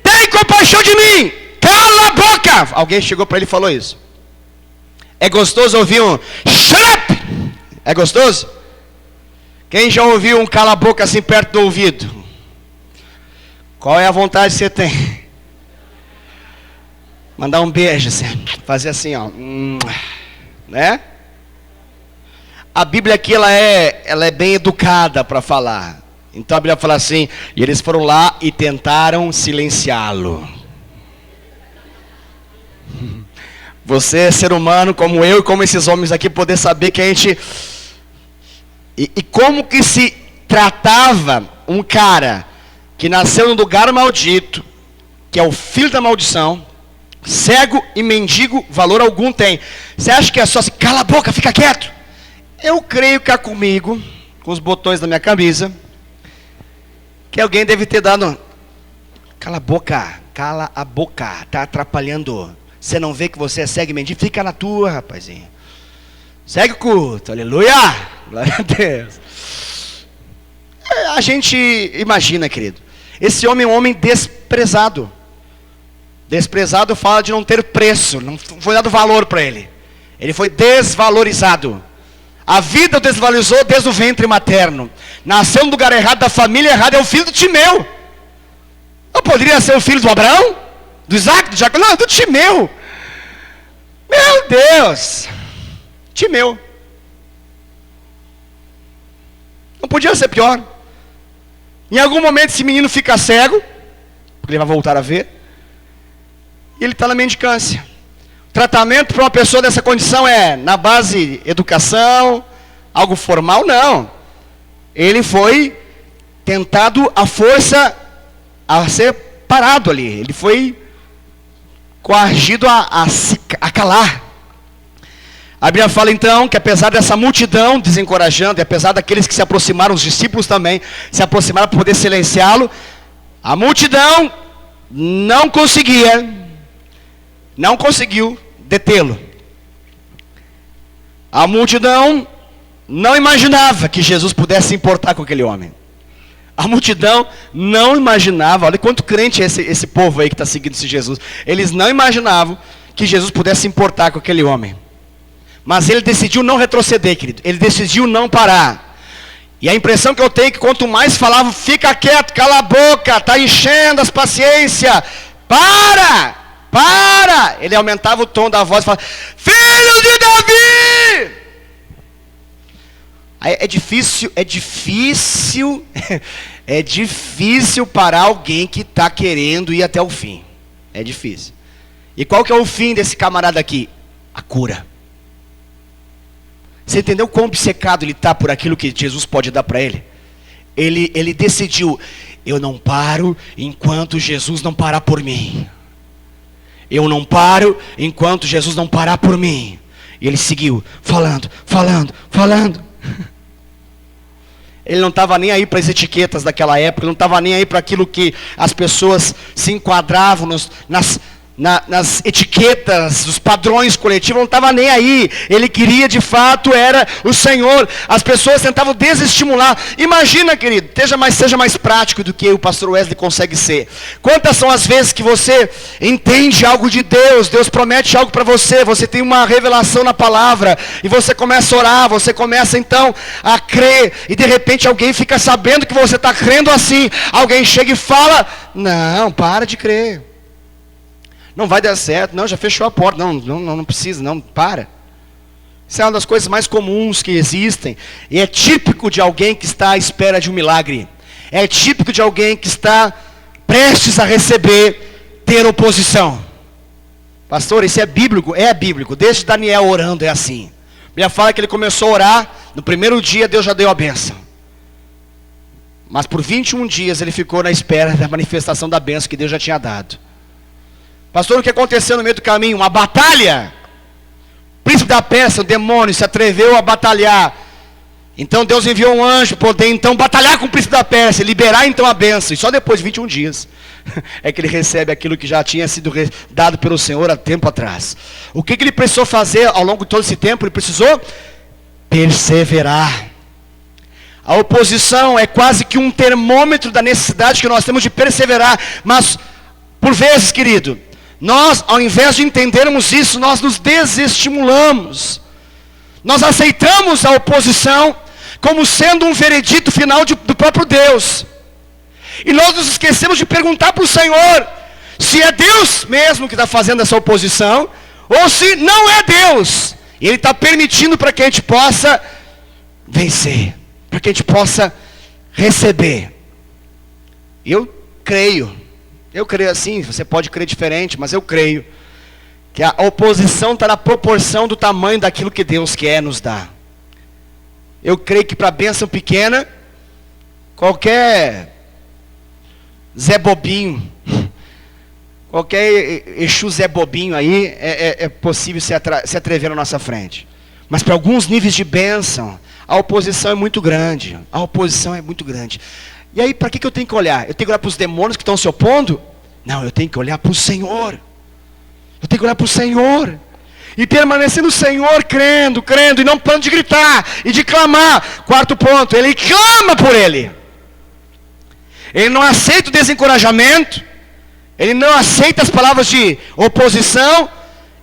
tem compaixão de mim, cala a boca. Alguém chegou para ele e falou isso. É gostoso ouvir um shut up? É gostoso? Quem já ouviu um cala a boca assim perto do ouvido? Qual é a vontade que você tem? Mandar um beijo assim, fazer assim, ó, né? A Bíblia aqui ela é bem educada para falar. Então a Bíblia fala assim: e eles foram lá e tentaram silenciá-lo. Você é ser humano como eu e como esses homens aqui, poder saber que a gente... E como que se tratava um cara que nasceu num lugar maldito, que é o filho da maldição, cego e mendigo, valor algum tem. Você acha que é só assim, cala a boca, fica quieto? Eu creio que há comigo, com os botões da minha camisa, que alguém deve ter dado: cala a boca, tá atrapalhando. Você não vê que você é cego e mendigo? Fica na tua, rapazinho. Segue o culto, aleluia, glória a Deus. A gente imagina, querido, esse homem é um homem desprezado. Desprezado fala de não ter preço, não foi dado valor para ele. Ele foi desvalorizado. A vida o desvalorizou desde o ventre materno. Nasceu no lugar errado, da família errada, é o filho do Timeu. Não poderia ser o filho do Abraão? Do Isaac, do Jacó? Não, é do Timeu. Meu Deus. Timeu. Não podia ser pior. Em algum momento esse menino fica cego, porque ele vai voltar a ver, e ele está na mendicância. O tratamento para uma pessoa dessa condição é na base educação, algo formal? Não. Ele foi tentado à força a ser parado ali. Ele foi coagido a calar. A Bíblia fala então que apesar dessa multidão desencorajando, e apesar daqueles que se aproximaram, os discípulos também se aproximaram para poder silenciá-lo, a multidão não conseguiu detê-lo. A multidão não imaginava que Jesus pudesse se importar com aquele homem. A multidão não imaginava, olha quanto crente é esse povo aí que está seguindo esse Jesus. Eles não imaginavam que Jesus pudesse se importar com aquele homem. Mas ele decidiu não retroceder, querido. Ele decidiu não parar. E a impressão que eu tenho é que quanto mais falava, fica quieto, cala a boca, está enchendo as paciências, para! Ele aumentava o tom da voz e falava: filho de Davi! Aí é difícil parar alguém que está querendo ir até o fim. É difícil. E qual que é o fim desse camarada aqui? A cura. Você entendeu quão obcecado ele está por aquilo que Jesus pode dar para ele? Ele decidiu: eu não paro enquanto Jesus não parar por mim. Eu não paro enquanto Jesus não parar por mim. E ele seguiu, falando. Ele não estava nem aí para as etiquetas daquela época, ele não estava nem aí para aquilo que as pessoas se enquadravam nas etiquetas, dos padrões coletivos, não estava nem aí. Ele queria de fato, era o Senhor. As pessoas tentavam desestimular. Imagina, querido, seja mais prático do que o pastor Wesley consegue ser. Quantas são as vezes que você entende algo de Deus, Deus promete algo para você, você tem uma revelação na palavra, e você começa a orar, você começa então a crer, e de repente alguém fica sabendo que você está crendo assim, alguém chega e fala: não, para de crer. Não vai dar certo, não, já fechou a porta, não precisa, não, para. Isso é uma das coisas mais comuns que existem, e é típico de alguém que está à espera de um milagre. É típico de alguém que está prestes a receber, ter oposição. Pastor, isso é bíblico? É bíblico. Desde Daniel orando é assim. A Bíblia fala que ele começou a orar, no primeiro dia Deus já deu a bênção. Mas por 21 dias ele ficou na espera da manifestação da bênção que Deus já tinha dado. Pastor, o que aconteceu no meio do caminho? Uma batalha. O príncipe da Pérsia, o demônio, se atreveu a batalhar. Então Deus enviou um anjo para poder então batalhar com o príncipe da Pérsia, liberar então a bênção. E só depois de 21 dias é que ele recebe aquilo que já tinha sido dado pelo Senhor há tempo atrás. O que ele precisou fazer ao longo de todo esse tempo? Ele precisou perseverar. A oposição é quase que um termômetro da necessidade que nós temos de perseverar. Mas, por vezes, querido, nós, ao invés de entendermos isso, nós nos desestimulamos. Nós aceitamos a oposição como sendo um veredito final do próprio Deus. E nós nos esquecemos de perguntar para o Senhor se é Deus mesmo que está fazendo essa oposição, ou se não é Deus. E Ele está permitindo para que a gente possa vencer, para que a gente possa receber. Eu creio assim, você pode crer diferente, mas eu creio que a oposição está na proporção do tamanho daquilo que Deus quer nos dar. Eu creio que para a bênção pequena, qualquer Zé Bobinho, qualquer Exu Zé Bobinho aí, é possível se atrever na nossa frente. Mas para alguns níveis de bênção, a oposição é muito grande. A oposição é muito grande. E aí, para que eu tenho que olhar? Eu tenho que olhar para os demônios que estão se opondo? Não, eu tenho que olhar para o Senhor. Eu tenho que olhar para o Senhor. E permanecer no Senhor, crendo, e não parando de gritar e de clamar. Quarto ponto, ele clama por ele. Ele não aceita o desencorajamento. Ele não aceita as palavras de oposição.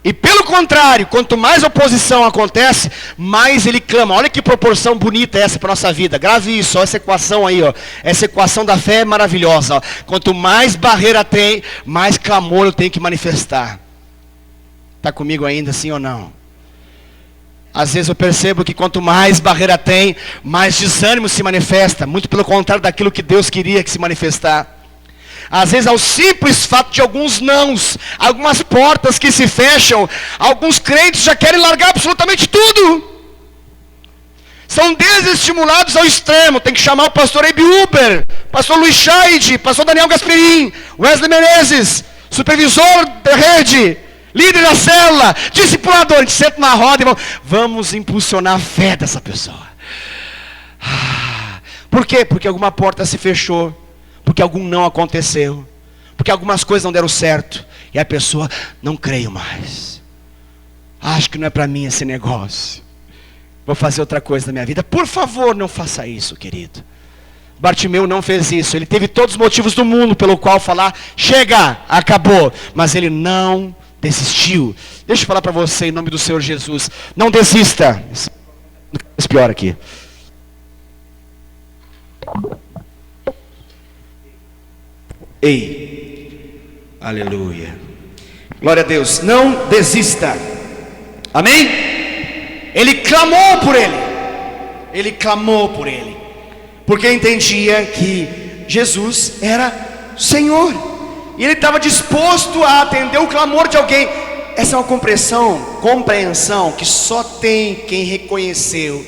E pelo contrário, quanto mais oposição acontece, mais ele clama. Olha que proporção bonita essa para a nossa vida. Grave isso, ó, essa equação aí, ó. Essa equação da fé é maravilhosa, ó. Quanto mais barreira tem, mais clamor eu tenho que manifestar. Está comigo ainda, sim ou não? Às vezes eu percebo que quanto mais barreira tem, mais desânimo se manifesta. Muito pelo contrário daquilo que Deus queria que se manifestar. Às vezes ao simples fato de alguns nãos, algumas portas que se fecham, alguns crentes já querem largar absolutamente tudo. São desestimulados ao extremo. Tem que chamar o pastor Abe Uber, pastor Luiz Scheid, pastor Daniel Gasperin, Wesley Menezes, supervisor da rede, líder da célula, discipulador. A gente senta na roda e vamos impulsionar a fé dessa pessoa. Por quê? Porque alguma porta se fechou, porque algum não aconteceu, porque algumas coisas não deram certo, e a pessoa, não creio mais, acho que não é para mim esse negócio, vou fazer outra coisa na minha vida. Por favor, não faça isso, querido. Bartimeu não fez isso. Ele teve todos os motivos do mundo pelo qual falar, chega, acabou, mas ele não desistiu. Deixa eu falar para você em nome do Senhor Jesus, não desista. Esse pior aqui. Ei, aleluia, glória a Deus. Não desista, amém? Ele clamou por ele, porque entendia que Jesus era Senhor, e ele estava disposto a atender o clamor de alguém. Essa é uma compreensão que só tem quem reconheceu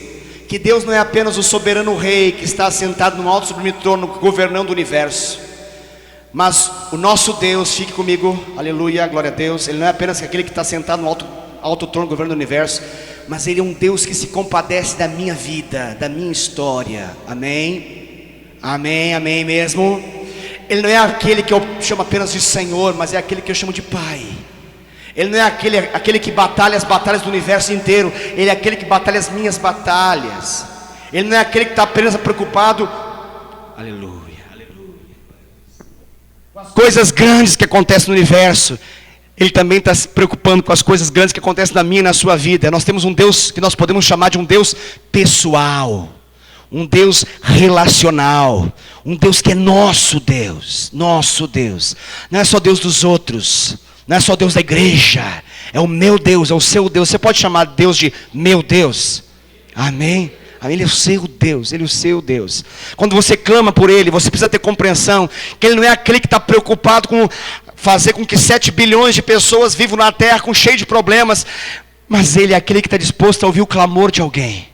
que Deus não é apenas o soberano rei que está sentado no alto sublime trono governando o universo. Mas o nosso Deus, fique comigo, aleluia, glória a Deus. Ele não é apenas aquele que está sentado no alto trono governando o universo, mas Ele é um Deus que se compadece da minha vida, da minha história. Amém? Amém, amém mesmo. Ele não é aquele que eu chamo apenas de Senhor, mas é aquele que eu chamo de Pai. Ele não é aquele que batalha as batalhas do universo inteiro. Ele é aquele que batalha as minhas batalhas. Ele não é aquele que está apenas preocupado, aleluia, coisas grandes que acontecem no universo. Ele também está se preocupando com as coisas grandes que acontecem na minha e na sua vida. Nós temos um Deus que nós podemos chamar de um Deus pessoal, um Deus relacional, um Deus que é nosso Deus. Não é só Deus dos outros, não é só Deus da igreja, é o meu Deus, é o seu Deus. Você pode chamar Deus de meu Deus? Amém? Ele é o seu Deus, Ele é o seu Deus. Quando você clama por Ele, você precisa ter compreensão que Ele não é aquele que está preocupado com fazer com que 7 bilhões de pessoas vivam na terra com cheio de problemas, mas Ele é aquele que está disposto a ouvir o clamor de alguém.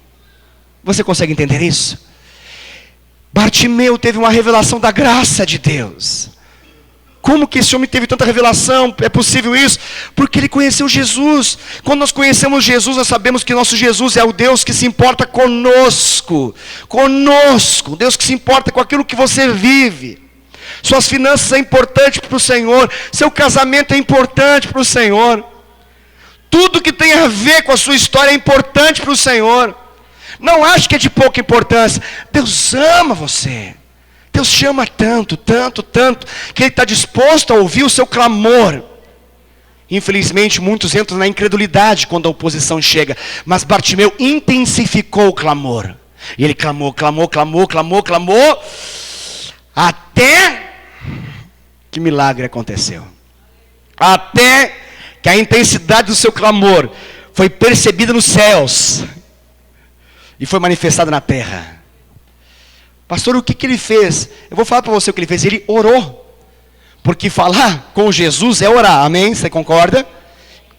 Você consegue entender isso? Bartimeu teve uma revelação da graça de Deus. Como que esse homem teve tanta revelação? É possível isso? Porque ele conheceu Jesus. Quando nós conhecemos Jesus, nós sabemos que nosso Jesus é o Deus que se importa conosco. Conosco. Deus que se importa com aquilo que você vive. Suas finanças é importante para o Senhor. Seu casamento é importante para o Senhor. Tudo que tem a ver com a sua história é importante para o Senhor. Não ache que é de pouca importância. Deus ama você. Deus te ama tanto, tanto, tanto, que Ele está disposto a ouvir o seu clamor. Infelizmente, muitos entram na incredulidade quando a oposição chega. Mas Bartimeu intensificou o clamor. E ele clamou, clamou, clamou, clamou, clamou, até que milagre aconteceu. Até que a intensidade do seu clamor foi percebida nos céus e foi manifestada na terra. Pastor, o que ele fez? Eu vou falar para você o que ele fez. Ele orou. Porque falar com Jesus é orar, amém? Você concorda?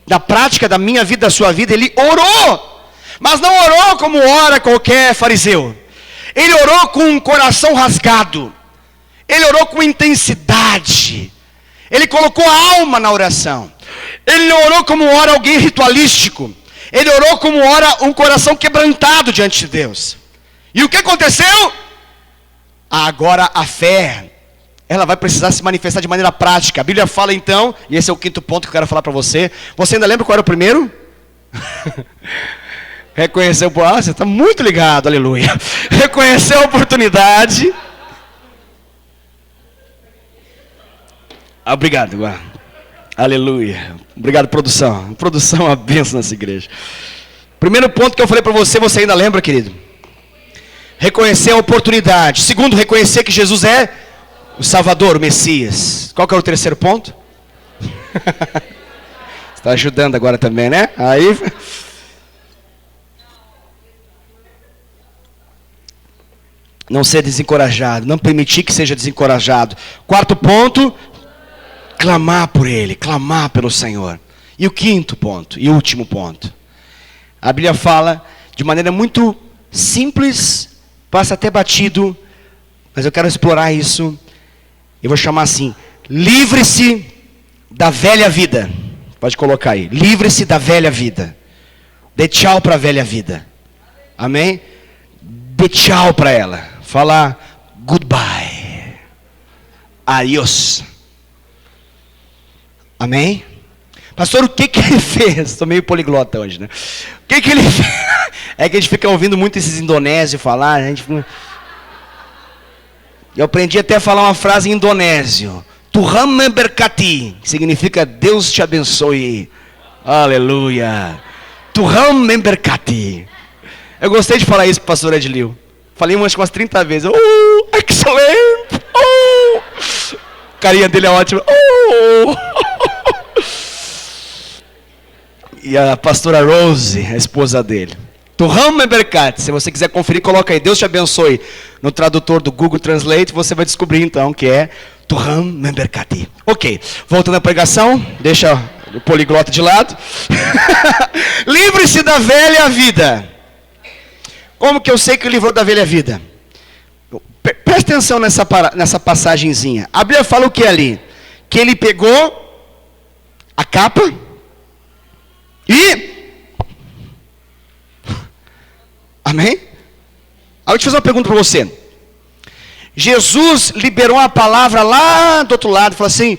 Na prática da minha vida, da sua vida, ele orou. Mas não orou como ora qualquer fariseu. Ele orou com um coração rasgado. Ele orou com intensidade. Ele colocou a alma na oração. Ele não orou como ora alguém ritualístico. Ele orou como ora um coração quebrantado diante de Deus. E o que aconteceu? Agora a fé, ela vai precisar se manifestar de maneira prática. A Bíblia fala então, e esse é o quinto ponto que eu quero falar para você. Você ainda lembra qual era o primeiro? Reconheceu, você está muito ligado, aleluia. Reconheceu a oportunidade. Obrigado, aleluia. Obrigado, produção. Produção é uma bênção nessa igreja. Primeiro ponto que eu falei para você, você ainda lembra, querido? Reconhecer a oportunidade. Segundo, reconhecer que Jesus é o Salvador, o Messias. Qual que é o terceiro ponto? Você está ajudando agora também, né? Aí. Não ser desencorajado. Não permitir que seja desencorajado. Quarto ponto. Clamar por Ele. Clamar pelo Senhor. E o quinto ponto. E último ponto. A Bíblia fala de maneira muito simples, passa até batido, mas eu quero explorar isso. Eu vou chamar assim: livre-se da velha vida. Pode colocar aí: livre-se da velha vida. Dê tchau para a velha vida. Amém? Dê tchau para ela. Fala goodbye. Adiós. Amém? Pastor, o que ele fez? Estou meio poliglota hoje, né? O que ele fez? É que a gente fica ouvindo muito esses indonésios falar. Eu aprendi até a falar uma frase em indonésio. Tuhan memberkati, que significa Deus te abençoe. Aleluia. Tuhan memberkati. Eu gostei de falar isso para o pastor Edilio. Falei umas 30 vezes. Oh, excellent. Oh. A carinha dele é ótima. Oh. E a pastora Rose, a esposa dele. Tuhan memberkati. Se você quiser conferir, coloca aí. Deus te abençoe. No tradutor do Google Translate, você vai descobrir então que é Tuhan memberkati. Ok, voltando à pregação. Deixa o poliglota de lado. Livre-se da velha vida. Como que eu sei que ele livrou da velha vida? Presta atenção nessa passagenzinha. A Bíblia fala o que ali? Que ele pegou a capa e... Amém? Aí eu te fazer uma pergunta para você. Jesus liberou uma palavra lá do outro lado, falou assim: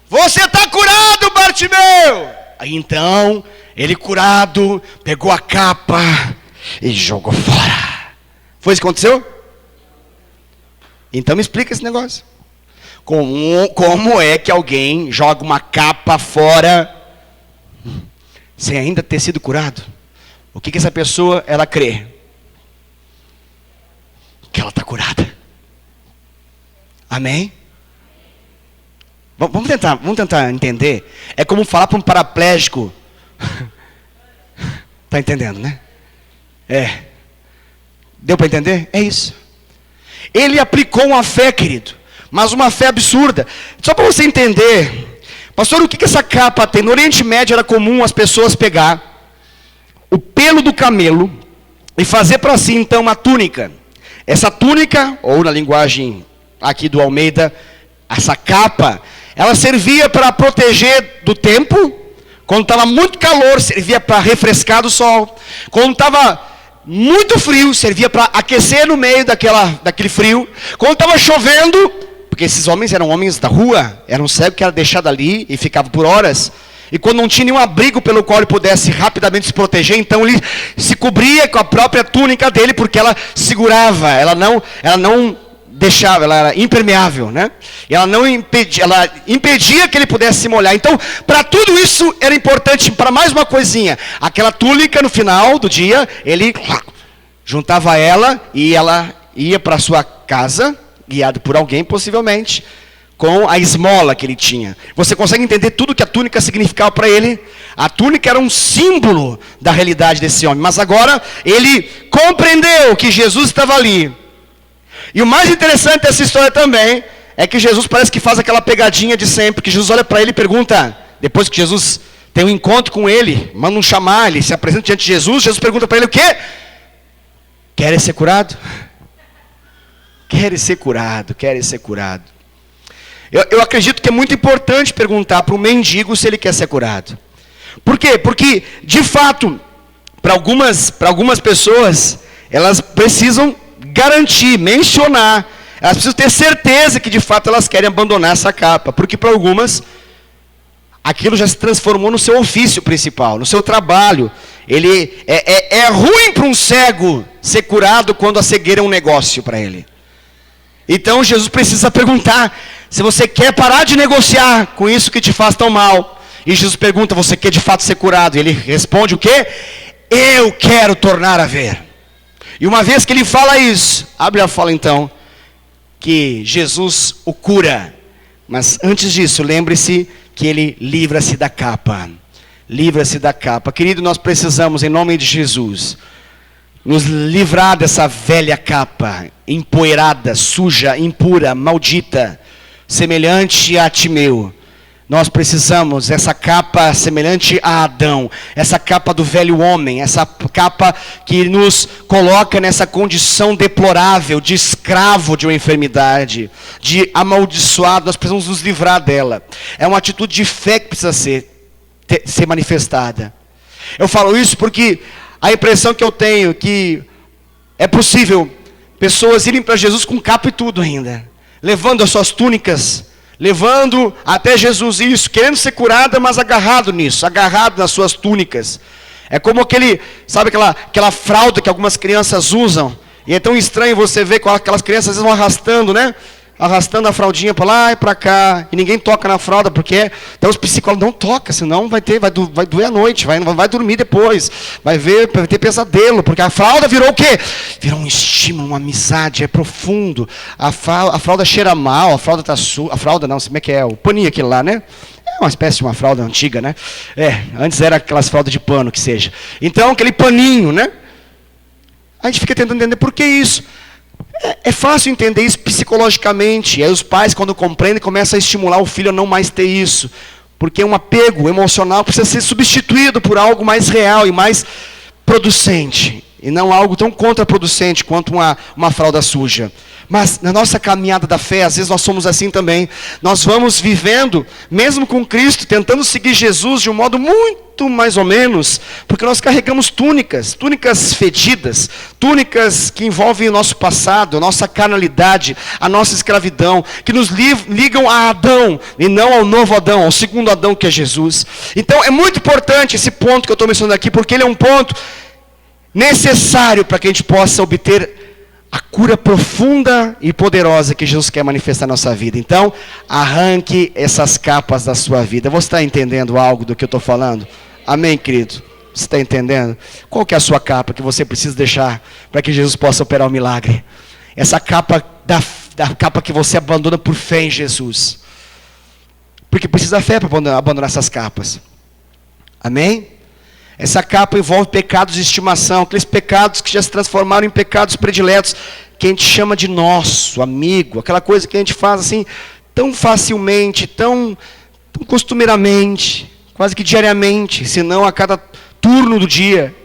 você está curado, Bartimeu. Aí então, ele curado, pegou a capa e jogou fora. Foi isso que aconteceu? Então me explica esse negócio. Como é que alguém joga uma capa fora sem ainda ter sido curado? O que essa pessoa, ela crê? Que ela está curada. Amém? Vamos tentar entender. É como falar para um paraplégico. Está entendendo, né? É. Deu para entender? É isso. Ele aplicou uma fé, querido, mas uma fé absurda. Só para você entender, Pastor, o que essa capa tem? No Oriente Médio era comum as pessoas pegar o pelo do camelo e fazer para si então uma túnica. Essa túnica, ou na linguagem aqui do Almeida, essa capa, ela servia para proteger do tempo. Quando estava muito calor, servia para refrescar do sol. Quando estava muito frio, servia para aquecer no meio daquele frio. Quando estava chovendo, porque esses homens eram homens da rua, era um cego que era deixado ali e ficava por horas. E quando não tinha nenhum abrigo pelo qual ele pudesse rapidamente se proteger, então ele se cobria com a própria túnica dele, porque ela segurava, ela não deixava, ela era impermeável, né? E ela impedia que ele pudesse se molhar. Então, para tudo isso era importante, para mais uma coisinha, aquela túnica no final do dia, ele juntava ela e ela ia para sua casa, guiado por alguém possivelmente, com a esmola que ele tinha. Você consegue entender tudo que a túnica significava para ele? A túnica era um símbolo da realidade desse homem, mas agora ele compreendeu que Jesus estava ali. E o mais interessante dessa história também é que Jesus parece que faz aquela pegadinha de sempre, que Jesus olha para ele e pergunta, depois que Jesus tem um encontro com ele, manda um chamar, ele se apresenta diante de Jesus, Jesus pergunta para ele o quê? Queres ser curado? Queres ser curado, queres ser curado. Eu acredito que é muito importante perguntar para o mendigo se ele quer ser curado. Por quê? Porque, de fato, para algumas pessoas, elas precisam garantir, mencionar, elas precisam ter certeza que de fato elas querem abandonar essa capa, porque para algumas aquilo já se transformou no seu ofício principal, no seu trabalho. Ele é ruim para um cego ser curado quando a cegueira é um negócio para ele. Então Jesus precisa perguntar se você quer parar de negociar com isso que te faz tão mal. E Jesus pergunta, você quer de fato ser curado? E ele responde o quê? Eu quero tornar a ver. E uma vez que ele fala isso, a Bíblia fala então que Jesus o cura. Mas antes disso, lembre-se que ele livra-se da capa. Livra-se da capa. Querido, nós precisamos, em nome de Jesus, nos livrar dessa velha capa, empoeirada, suja, impura, maldita, semelhante a Timeu. Nós precisamos dessa capa semelhante a Adão, essa capa do velho homem, essa capa que nos coloca nessa condição deplorável de escravo de uma enfermidade, de amaldiçoado. Nós precisamos nos livrar dela. É uma atitude de fé que precisa ser manifestada. Eu falo isso porque a impressão que eu tenho que é possível pessoas irem para Jesus com capa e tudo ainda, levando as suas túnicas, levando até Jesus isso, querendo ser curada, mas agarrado nisso, agarrado nas suas túnicas. É como sabe aquela fralda que algumas crianças usam, e é tão estranho você ver com aquelas crianças às vezes vão arrastando, né? Arrastando a fraldinha para lá e para cá, e ninguém toca na fralda, porque então os psicólogos não tocam, senão vai doer à noite, vai dormir depois, vai ter pesadelo, porque a fralda virou o quê? Virou um estímulo, uma amizade, é profundo. A fralda cheira mal, a fralda está suja, a fralda não, como é que é? O paninho aquele lá, né? É uma espécie de uma fralda antiga, né? Antes era aquelas fraldas de pano que seja. Então aquele paninho, né? A gente fica tentando entender por que isso. É fácil entender isso psicologicamente. E aí os pais, quando compreendem, começam a estimular o filho a não mais ter isso. Porque um apego emocional precisa ser substituído por algo mais real e mais producente. E não algo tão contraproducente quanto uma fralda suja. Mas na nossa caminhada da fé, às vezes nós somos assim também. Nós vamos vivendo, mesmo com Cristo, tentando seguir Jesus de um modo muito mais ou menos, porque nós carregamos túnicas fedidas, túnicas que envolvem o nosso passado, a nossa carnalidade, a nossa escravidão, que nos ligam a Adão, e não ao novo Adão, ao segundo Adão que é Jesus. Então é muito importante esse ponto que eu estou mencionando aqui, porque ele é um ponto necessário para que a gente possa obter a cura profunda e poderosa que Jesus quer manifestar na nossa vida. Então, arranque essas capas da sua vida. Você está entendendo algo do que eu estou falando? Amém, querido? Você está entendendo? Qual que é a sua capa que você precisa deixar para que Jesus possa operar o milagre? Essa capa da capa que você abandona por fé em Jesus. Porque precisa fé para abandonar essas capas. Amém? Essa capa envolve pecados de estimação, aqueles pecados que já se transformaram em pecados prediletos, que a gente chama de nosso amigo, aquela coisa que a gente faz assim, tão facilmente, tão Então, costumeiramente, quase que diariamente, se não a cada turno do dia.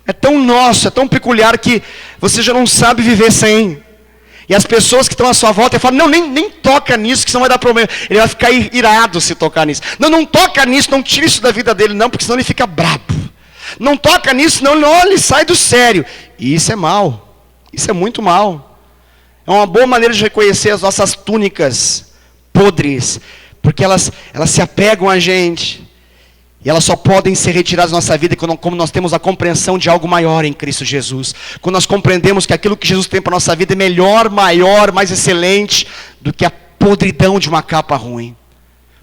É tão nosso, é tão peculiar que você já não sabe viver sem. E as pessoas que estão à sua volta falam, não, nem toca nisso, que senão vai dar problema. Ele vai ficar irado se tocar nisso. Não toca nisso, não tira isso da vida dele, não, porque senão ele fica brabo. Não toca nisso, senão ele sai do sério. E isso é mal. Isso é muito mal. É uma boa maneira de reconhecer as nossas túnicas podres, porque elas se apegam a gente. E elas só podem ser retiradas da nossa vida como nós temos a compreensão de algo maior em Cristo Jesus. Quando nós compreendemos que aquilo que Jesus tem para a nossa vida é melhor, maior, mais excelente do que a podridão de uma capa ruim.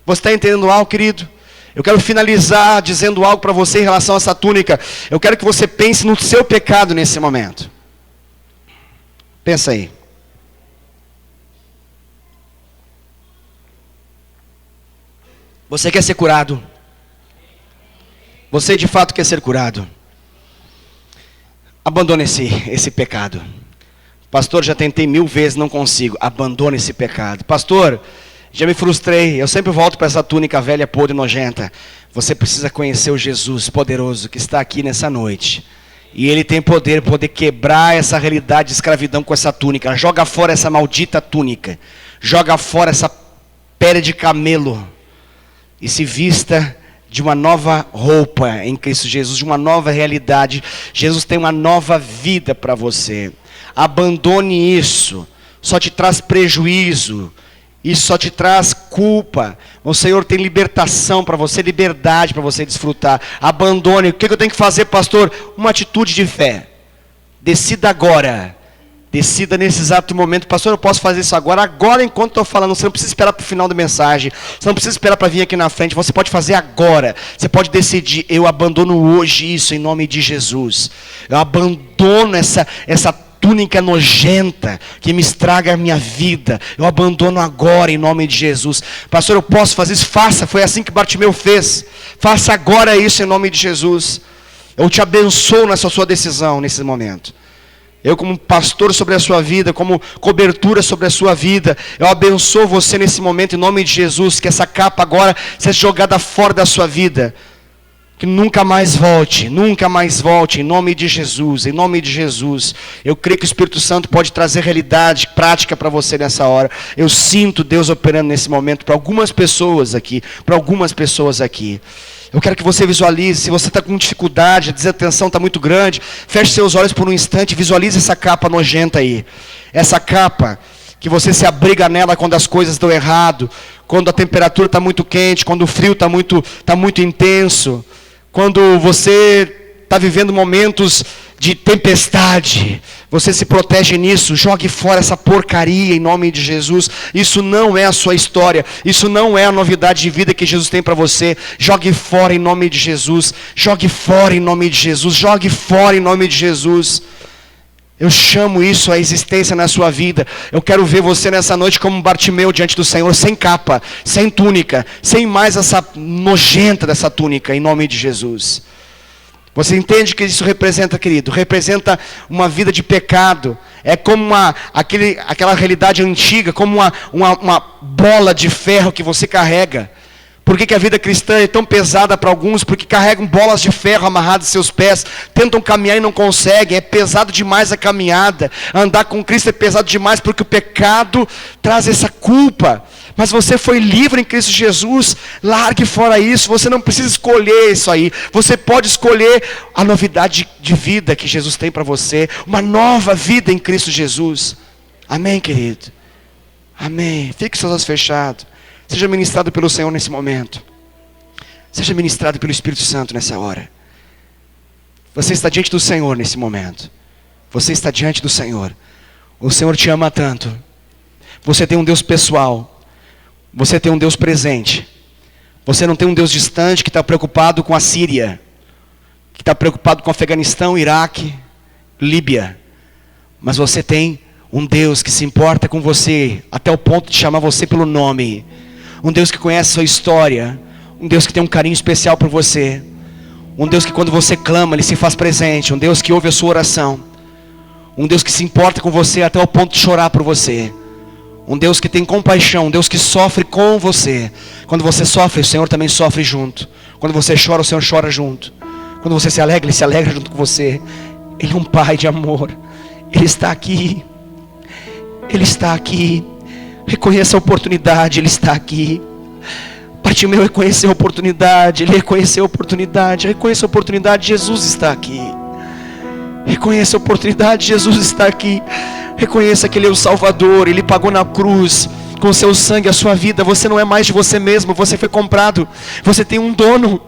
Você está entendendo algo, querido? Eu quero finalizar dizendo algo para você em relação a essa túnica. Eu quero que você pense no seu pecado nesse momento. Pensa aí. Você quer ser curado? Você de fato quer ser curado? Abandone esse pecado. Pastor, já tentei 1000 vezes, não consigo. Abandone esse pecado. Pastor, já me frustrei. Eu sempre volto para essa túnica velha, podre e nojenta. Você precisa conhecer o Jesus poderoso que está aqui nessa noite. E Ele tem poder quebrar essa realidade de escravidão com essa túnica. Joga fora essa maldita túnica. Joga fora essa pele de camelo. E se vista de uma nova roupa em Cristo Jesus, de uma nova realidade. Jesus tem uma nova vida para você. Abandone isso. Só te traz prejuízo. Isso só te traz culpa. O Senhor tem libertação para você, liberdade para você desfrutar. Abandone. O que eu tenho que fazer, pastor? Uma atitude de fé. Decida agora. Decida nesse exato momento, pastor, eu posso fazer isso agora enquanto estou falando. Você não precisa esperar para o final da mensagem, você não precisa esperar para vir aqui na frente, você pode fazer agora. Você pode decidir, eu abandono hoje isso em nome de Jesus. Eu abandono essa túnica nojenta que me estraga a minha vida. Eu abandono agora em nome de Jesus. Pastor, eu posso fazer isso? Faça, foi assim que Bartimeu fez. Faça agora isso em nome de Jesus. Eu te abençoo nessa sua decisão, nesse momento. Eu como pastor sobre a sua vida, como cobertura sobre a sua vida, eu abençoo você nesse momento em nome de Jesus, que essa capa agora seja jogada fora da sua vida, que nunca mais volte em nome de Jesus, em nome de Jesus. Eu creio que o Espírito Santo pode trazer realidade, prática para você nessa hora. Eu sinto Deus operando nesse momento para algumas pessoas aqui, Eu quero que você visualize, se você está com dificuldade, a desatenção está muito grande, feche seus olhos por um instante, visualize essa capa nojenta aí. Essa capa que você se abriga nela quando as coisas estão errado, quando a temperatura está muito quente, quando o frio está muito intenso, quando você está vivendo momentos de tempestade. Você se protege nisso, jogue fora essa porcaria em nome de Jesus. Isso não é a sua história, isso não é a novidade de vida que Jesus tem para você. Jogue fora em nome de Jesus, jogue fora em nome de Jesus, jogue fora em nome de Jesus. Eu chamo isso à existência na sua vida. Eu quero ver você nessa noite como Bartimeu diante do Senhor, sem capa, sem túnica, sem mais essa nojenta dessa túnica, em nome de Jesus. Você entende que isso representa, querido? Representa uma vida de pecado. É como aquela realidade antiga, como uma bola de ferro que você carrega. Por que a vida cristã é tão pesada para alguns? Porque carregam bolas de ferro amarradas em seus pés, tentam caminhar e não conseguem. É pesado demais a caminhada. Andar com Cristo é pesado demais porque o pecado traz essa culpa. Mas você foi livre em Cristo Jesus. Largue fora isso. Você não precisa escolher isso aí. Você pode escolher a novidade de vida que Jesus tem para você. Uma nova vida em Cristo Jesus. Amém, querido? Amém. Fique seus olhos fechados. Seja ministrado pelo Senhor nesse momento. Seja ministrado pelo Espírito Santo nessa hora. Você está diante do Senhor nesse momento. Você está diante do Senhor. O Senhor te ama tanto. Você tem um Deus pessoal. Você tem um Deus presente. Você não tem um Deus distante que está preocupado com a Síria. Que está preocupado com o Afeganistão, Iraque, Líbia. Mas você tem um Deus que se importa com você, até o ponto de chamar você pelo nome. Um Deus que conhece a sua história. Um Deus que tem um carinho especial por você. Um Deus que quando você clama, Ele se faz presente. Um Deus que ouve a sua oração. Um Deus que se importa com você até o ponto de chorar por você. Um Deus que tem compaixão, um Deus que sofre com você. Quando você sofre, o Senhor também sofre junto. Quando você chora, o Senhor chora junto. Quando você se alegra, Ele se alegra junto com você. Ele é um Pai de amor. Ele está aqui. Ele está aqui. Reconheça a oportunidade, Ele está aqui. Bartimeu reconheceu a oportunidade, ele reconheceu a oportunidade. Reconheça a oportunidade, Jesus está aqui. Reconheça a oportunidade, Jesus está aqui. Reconheça que Ele é o Salvador. Ele pagou na cruz com seu sangue a sua vida. Você não é mais de você mesmo, você foi comprado. Você tem um dono.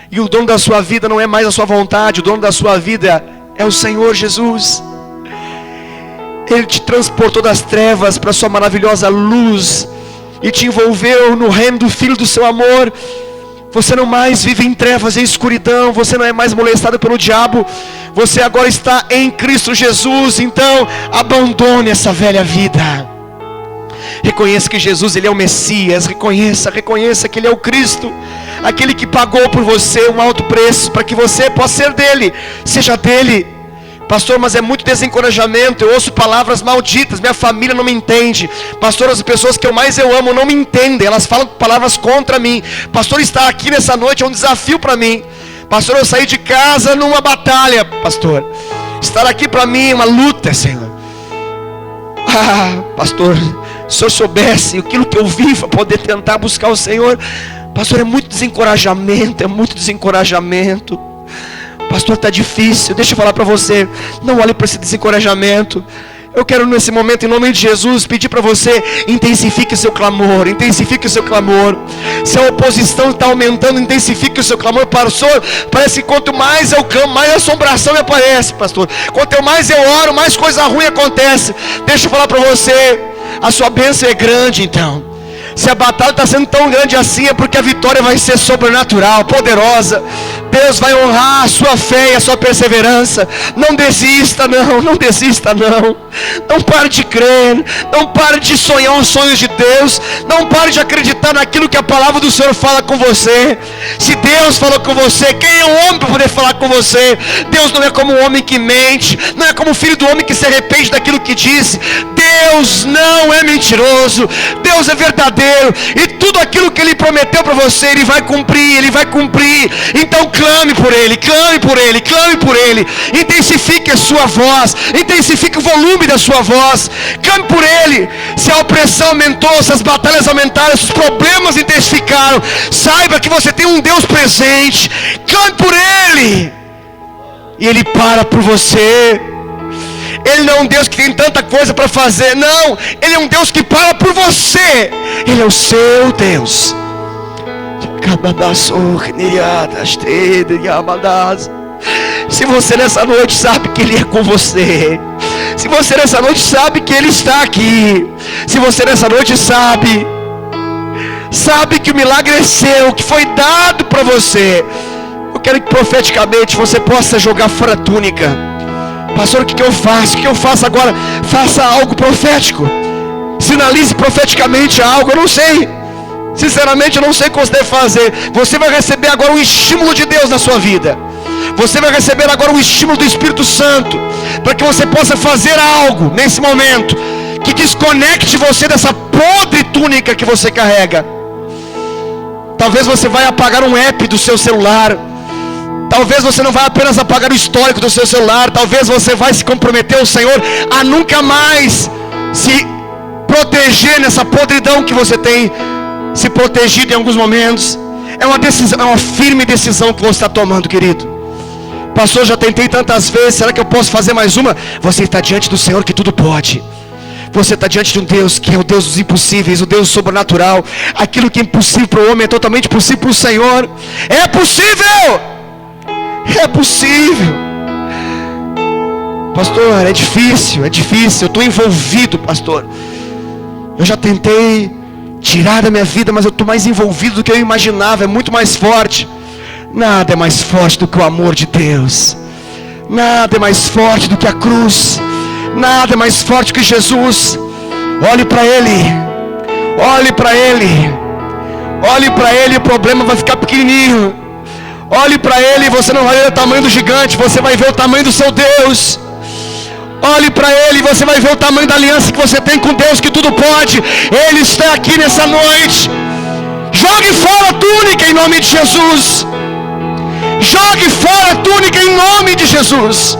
E o dono da sua vida não é mais a sua vontade. O dono da sua vida é o Senhor Jesus. Ele te transportou das trevas para a sua maravilhosa luz e te envolveu no reino do Filho do seu amor. Você não mais vive em trevas e escuridão. Você não é mais molestado pelo diabo. Você agora está em Cristo Jesus. Então abandone essa velha vida. Reconheça que Jesus, Ele é o Messias. Reconheça que Ele é o Cristo, aquele que pagou por você um alto preço, para que você possa ser dele, seja dele. Pastor, mas é muito desencorajamento. Eu ouço palavras malditas. Minha família não me entende. Pastor, as pessoas que eu mais amo não me entendem. Elas falam palavras contra mim. Pastor, estar aqui nessa noite é um desafio para mim. Pastor, eu saí de casa numa batalha. Pastor, estar aqui para mim é uma luta, Senhor. Pastor, se o Senhor soubesse aquilo que eu vivo para poder tentar buscar o Senhor. Pastor, é muito desencorajamento. É muito desencorajamento. Pastor, está difícil. Deixa eu falar para você. Não olhe para esse desencorajamento. Eu quero nesse momento, em nome de Jesus, pedir para você: intensifique o seu clamor. Intensifique o seu clamor. Se a oposição está aumentando, intensifique o seu clamor. Pastor, parece que quanto mais eu clamo, mais assombração me aparece, pastor. Quanto mais eu oro, mais coisa ruim acontece. Deixa eu falar para você: a sua bênção é grande. Então, se a batalha está sendo tão grande assim, é porque a vitória vai ser sobrenatural, poderosa. Deus vai honrar a sua fé e a sua perseverança. Não desista não, não desista não. Não pare de crer, não pare de sonhar os sonhos de Deus. Não pare de acreditar naquilo que a palavra do Senhor fala com você. Se Deus falou com você, quem é o homem para poder falar com você? Deus não é como um homem que mente, não é como o filho do homem que se arrepende daquilo que disse. Deus não é mentiroso, Deus é verdadeiro, e tudo aquilo que Ele prometeu para você, Ele vai cumprir, Ele vai cumprir. Então clame por Ele, clame por Ele, clame por Ele. Intensifique a sua voz, intensifique o volume da sua voz. Clame por Ele. Se a opressão aumentou, se as batalhas aumentaram, se os problemas intensificaram, saiba que você tem um Deus presente. Clame por Ele, e Ele para por você. Ele não é um Deus que tem tanta coisa para fazer, não. Ele é um Deus que para por você. Ele é o seu Deus. Se você nessa noite sabe que Ele é com você, se você nessa noite sabe que Ele está aqui, se você nessa noite sabe que o milagre é seu, que foi dado para você, eu quero que profeticamente você possa jogar fora a túnica. Pastor, o que eu faço? O que eu faço agora? Faça algo profético. Sinalize profeticamente algo. Eu não sei. Sinceramente, eu não sei o que você deve fazer. Você vai receber agora um estímulo de Deus na sua vida. Você vai receber agora um estímulo do Espírito Santo, para que você possa fazer algo nesse momento que desconecte você dessa podre túnica que você carrega. Talvez você vai apagar um app do seu celular. Talvez você não vai apenas apagar o histórico do seu celular. Talvez você vai se comprometer ao Senhor a nunca mais se proteger nessa podridão que você tem se protegido em alguns momentos. É uma decisão, é uma firme decisão que você está tomando, querido. Pastor, já tentei tantas vezes, será que eu posso fazer mais uma? Você está diante do Senhor que tudo pode. Você está diante de um Deus que é o Deus dos impossíveis, o Deus sobrenatural. Aquilo que é impossível para o homem é totalmente possível para o Senhor. É possível! É possível. Pastor, é difícil, eu estou envolvido, pastor. Eu já tentei tirar da minha vida, mas eu estou mais envolvido do que eu imaginava. É muito mais forte. Nada é mais forte do que o amor de Deus. Nada é mais forte do que a cruz. Nada é mais forte que Jesus. Olhe para Ele. Olhe para Ele. Olhe para Ele, o problema vai ficar pequenininho. Olhe para Ele e você não vai ver o tamanho do gigante, você vai ver o tamanho do seu Deus. Olhe para Ele e você vai ver o tamanho da aliança que você tem com Deus, que tudo pode. Ele está aqui nessa noite. Jogue fora a túnica em nome de Jesus. Jogue fora a túnica em nome de Jesus.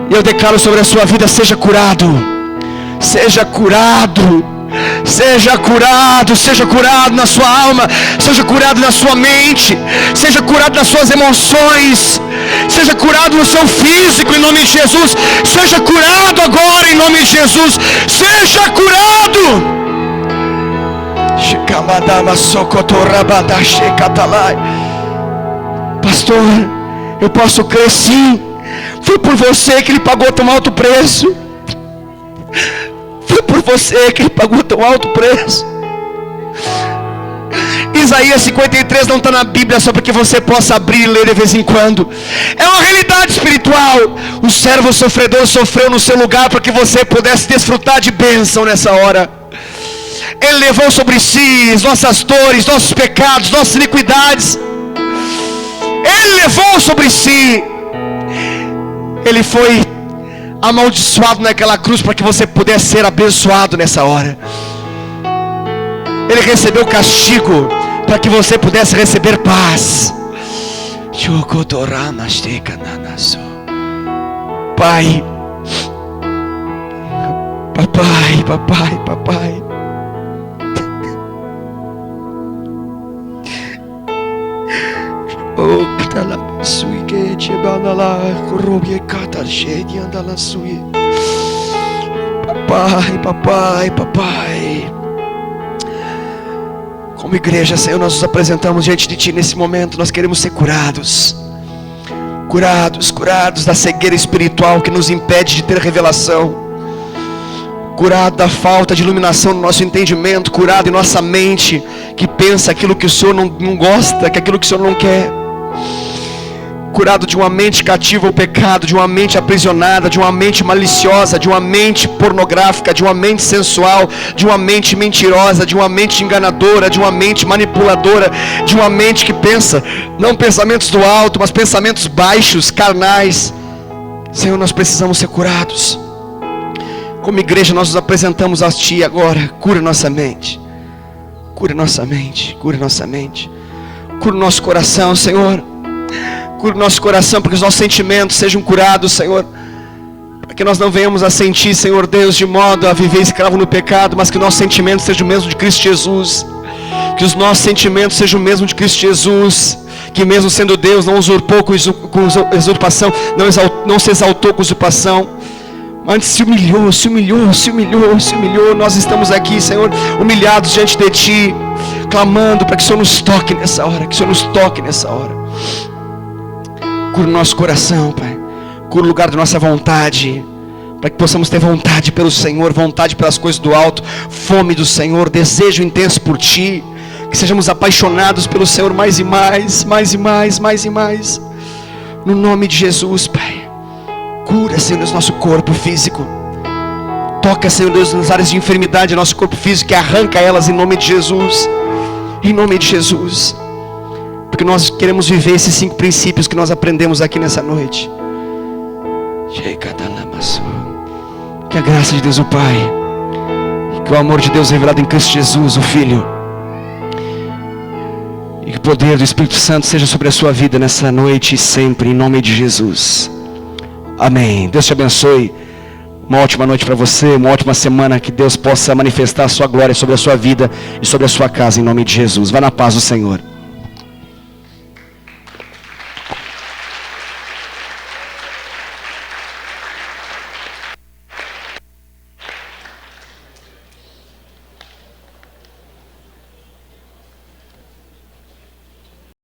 E eu declaro sobre a sua vida: seja curado. Seja curado. Seja curado, seja curado na sua alma, seja curado na sua mente, seja curado nas suas emoções, seja curado no seu físico em nome de Jesus, seja curado agora em nome de Jesus, seja curado. Pastor, eu posso crer sim, foi por você que Ele pagou tão alto preço. Foi por você que Ele pagou tão alto preço. Isaías 53 não está na Bíblia só para que você possa abrir e ler de vez em quando. É uma realidade espiritual. O servo sofredor sofreu no seu lugar para que você pudesse desfrutar de bênção nessa hora. Ele levou sobre si as nossas dores, nossos pecados, nossas iniquidades. Ele levou sobre si. Ele foi amaldiçoado naquela cruz para que você pudesse ser abençoado nessa hora. Ele recebeu castigo para que você pudesse receber paz. Pai, papai. Papai. Como igreja, Senhor, nós nos apresentamos diante de Ti nesse momento. Nós queremos ser curados da cegueira espiritual que nos impede de ter revelação, curado da falta de iluminação no nosso entendimento, curado em nossa mente que pensa aquilo que o Senhor não gosta, que aquilo que o Senhor não quer, curado de uma mente cativa ao pecado, de uma mente aprisionada, de uma mente maliciosa, de uma mente pornográfica, de uma mente sensual, de uma mente mentirosa, de uma mente enganadora, de uma mente manipuladora, de uma mente que pensa, não pensamentos do alto, mas pensamentos baixos, carnais. Senhor, nós precisamos ser curados. Como igreja, nós nos apresentamos a Ti agora. Cura nossa mente. Cura nossa mente. Cura nossa mente. Cura o nosso coração, Senhor. Cura o nosso coração, para que os nossos sentimentos sejam curados, Senhor. Para que nós não venhamos a sentir, Senhor Deus, de modo a viver escravo no pecado, mas que os nossos sentimentos sejam o mesmo de Cristo Jesus. Que os nossos sentimentos sejam o mesmo de Cristo Jesus. Que mesmo sendo Deus, não usurpou com usurpação, não se exaltou com usurpação, mas se humilhou. Nós estamos aqui, Senhor, humilhados diante de Ti, clamando para que o Senhor nos toque nessa hora. Cura o nosso coração, Pai. Cura o lugar da nossa vontade, para que possamos ter vontade pelo Senhor, vontade pelas coisas do alto, fome do Senhor, desejo intenso por Ti. Que sejamos apaixonados pelo Senhor mais e mais. No nome de Jesus, Pai. Cura, Senhor Deus, nosso corpo físico. Toca, Senhor Deus, nas áreas de enfermidade do nosso corpo físico e arranca elas em nome de Jesus. Em nome de Jesus. Porque nós queremos viver esses 5 princípios que nós aprendemos aqui nessa noite. Que a graça de Deus o Pai, que o amor de Deus revelado em Cristo Jesus, o Filho, e que o poder do Espírito Santo seja sobre a sua vida nessa noite e sempre, em nome de Jesus. Amém. Deus te abençoe. Uma ótima noite para você, uma ótima semana. Que Deus possa manifestar a sua glória sobre a sua vida e sobre a sua casa, em nome de Jesus. Vá na paz do Senhor.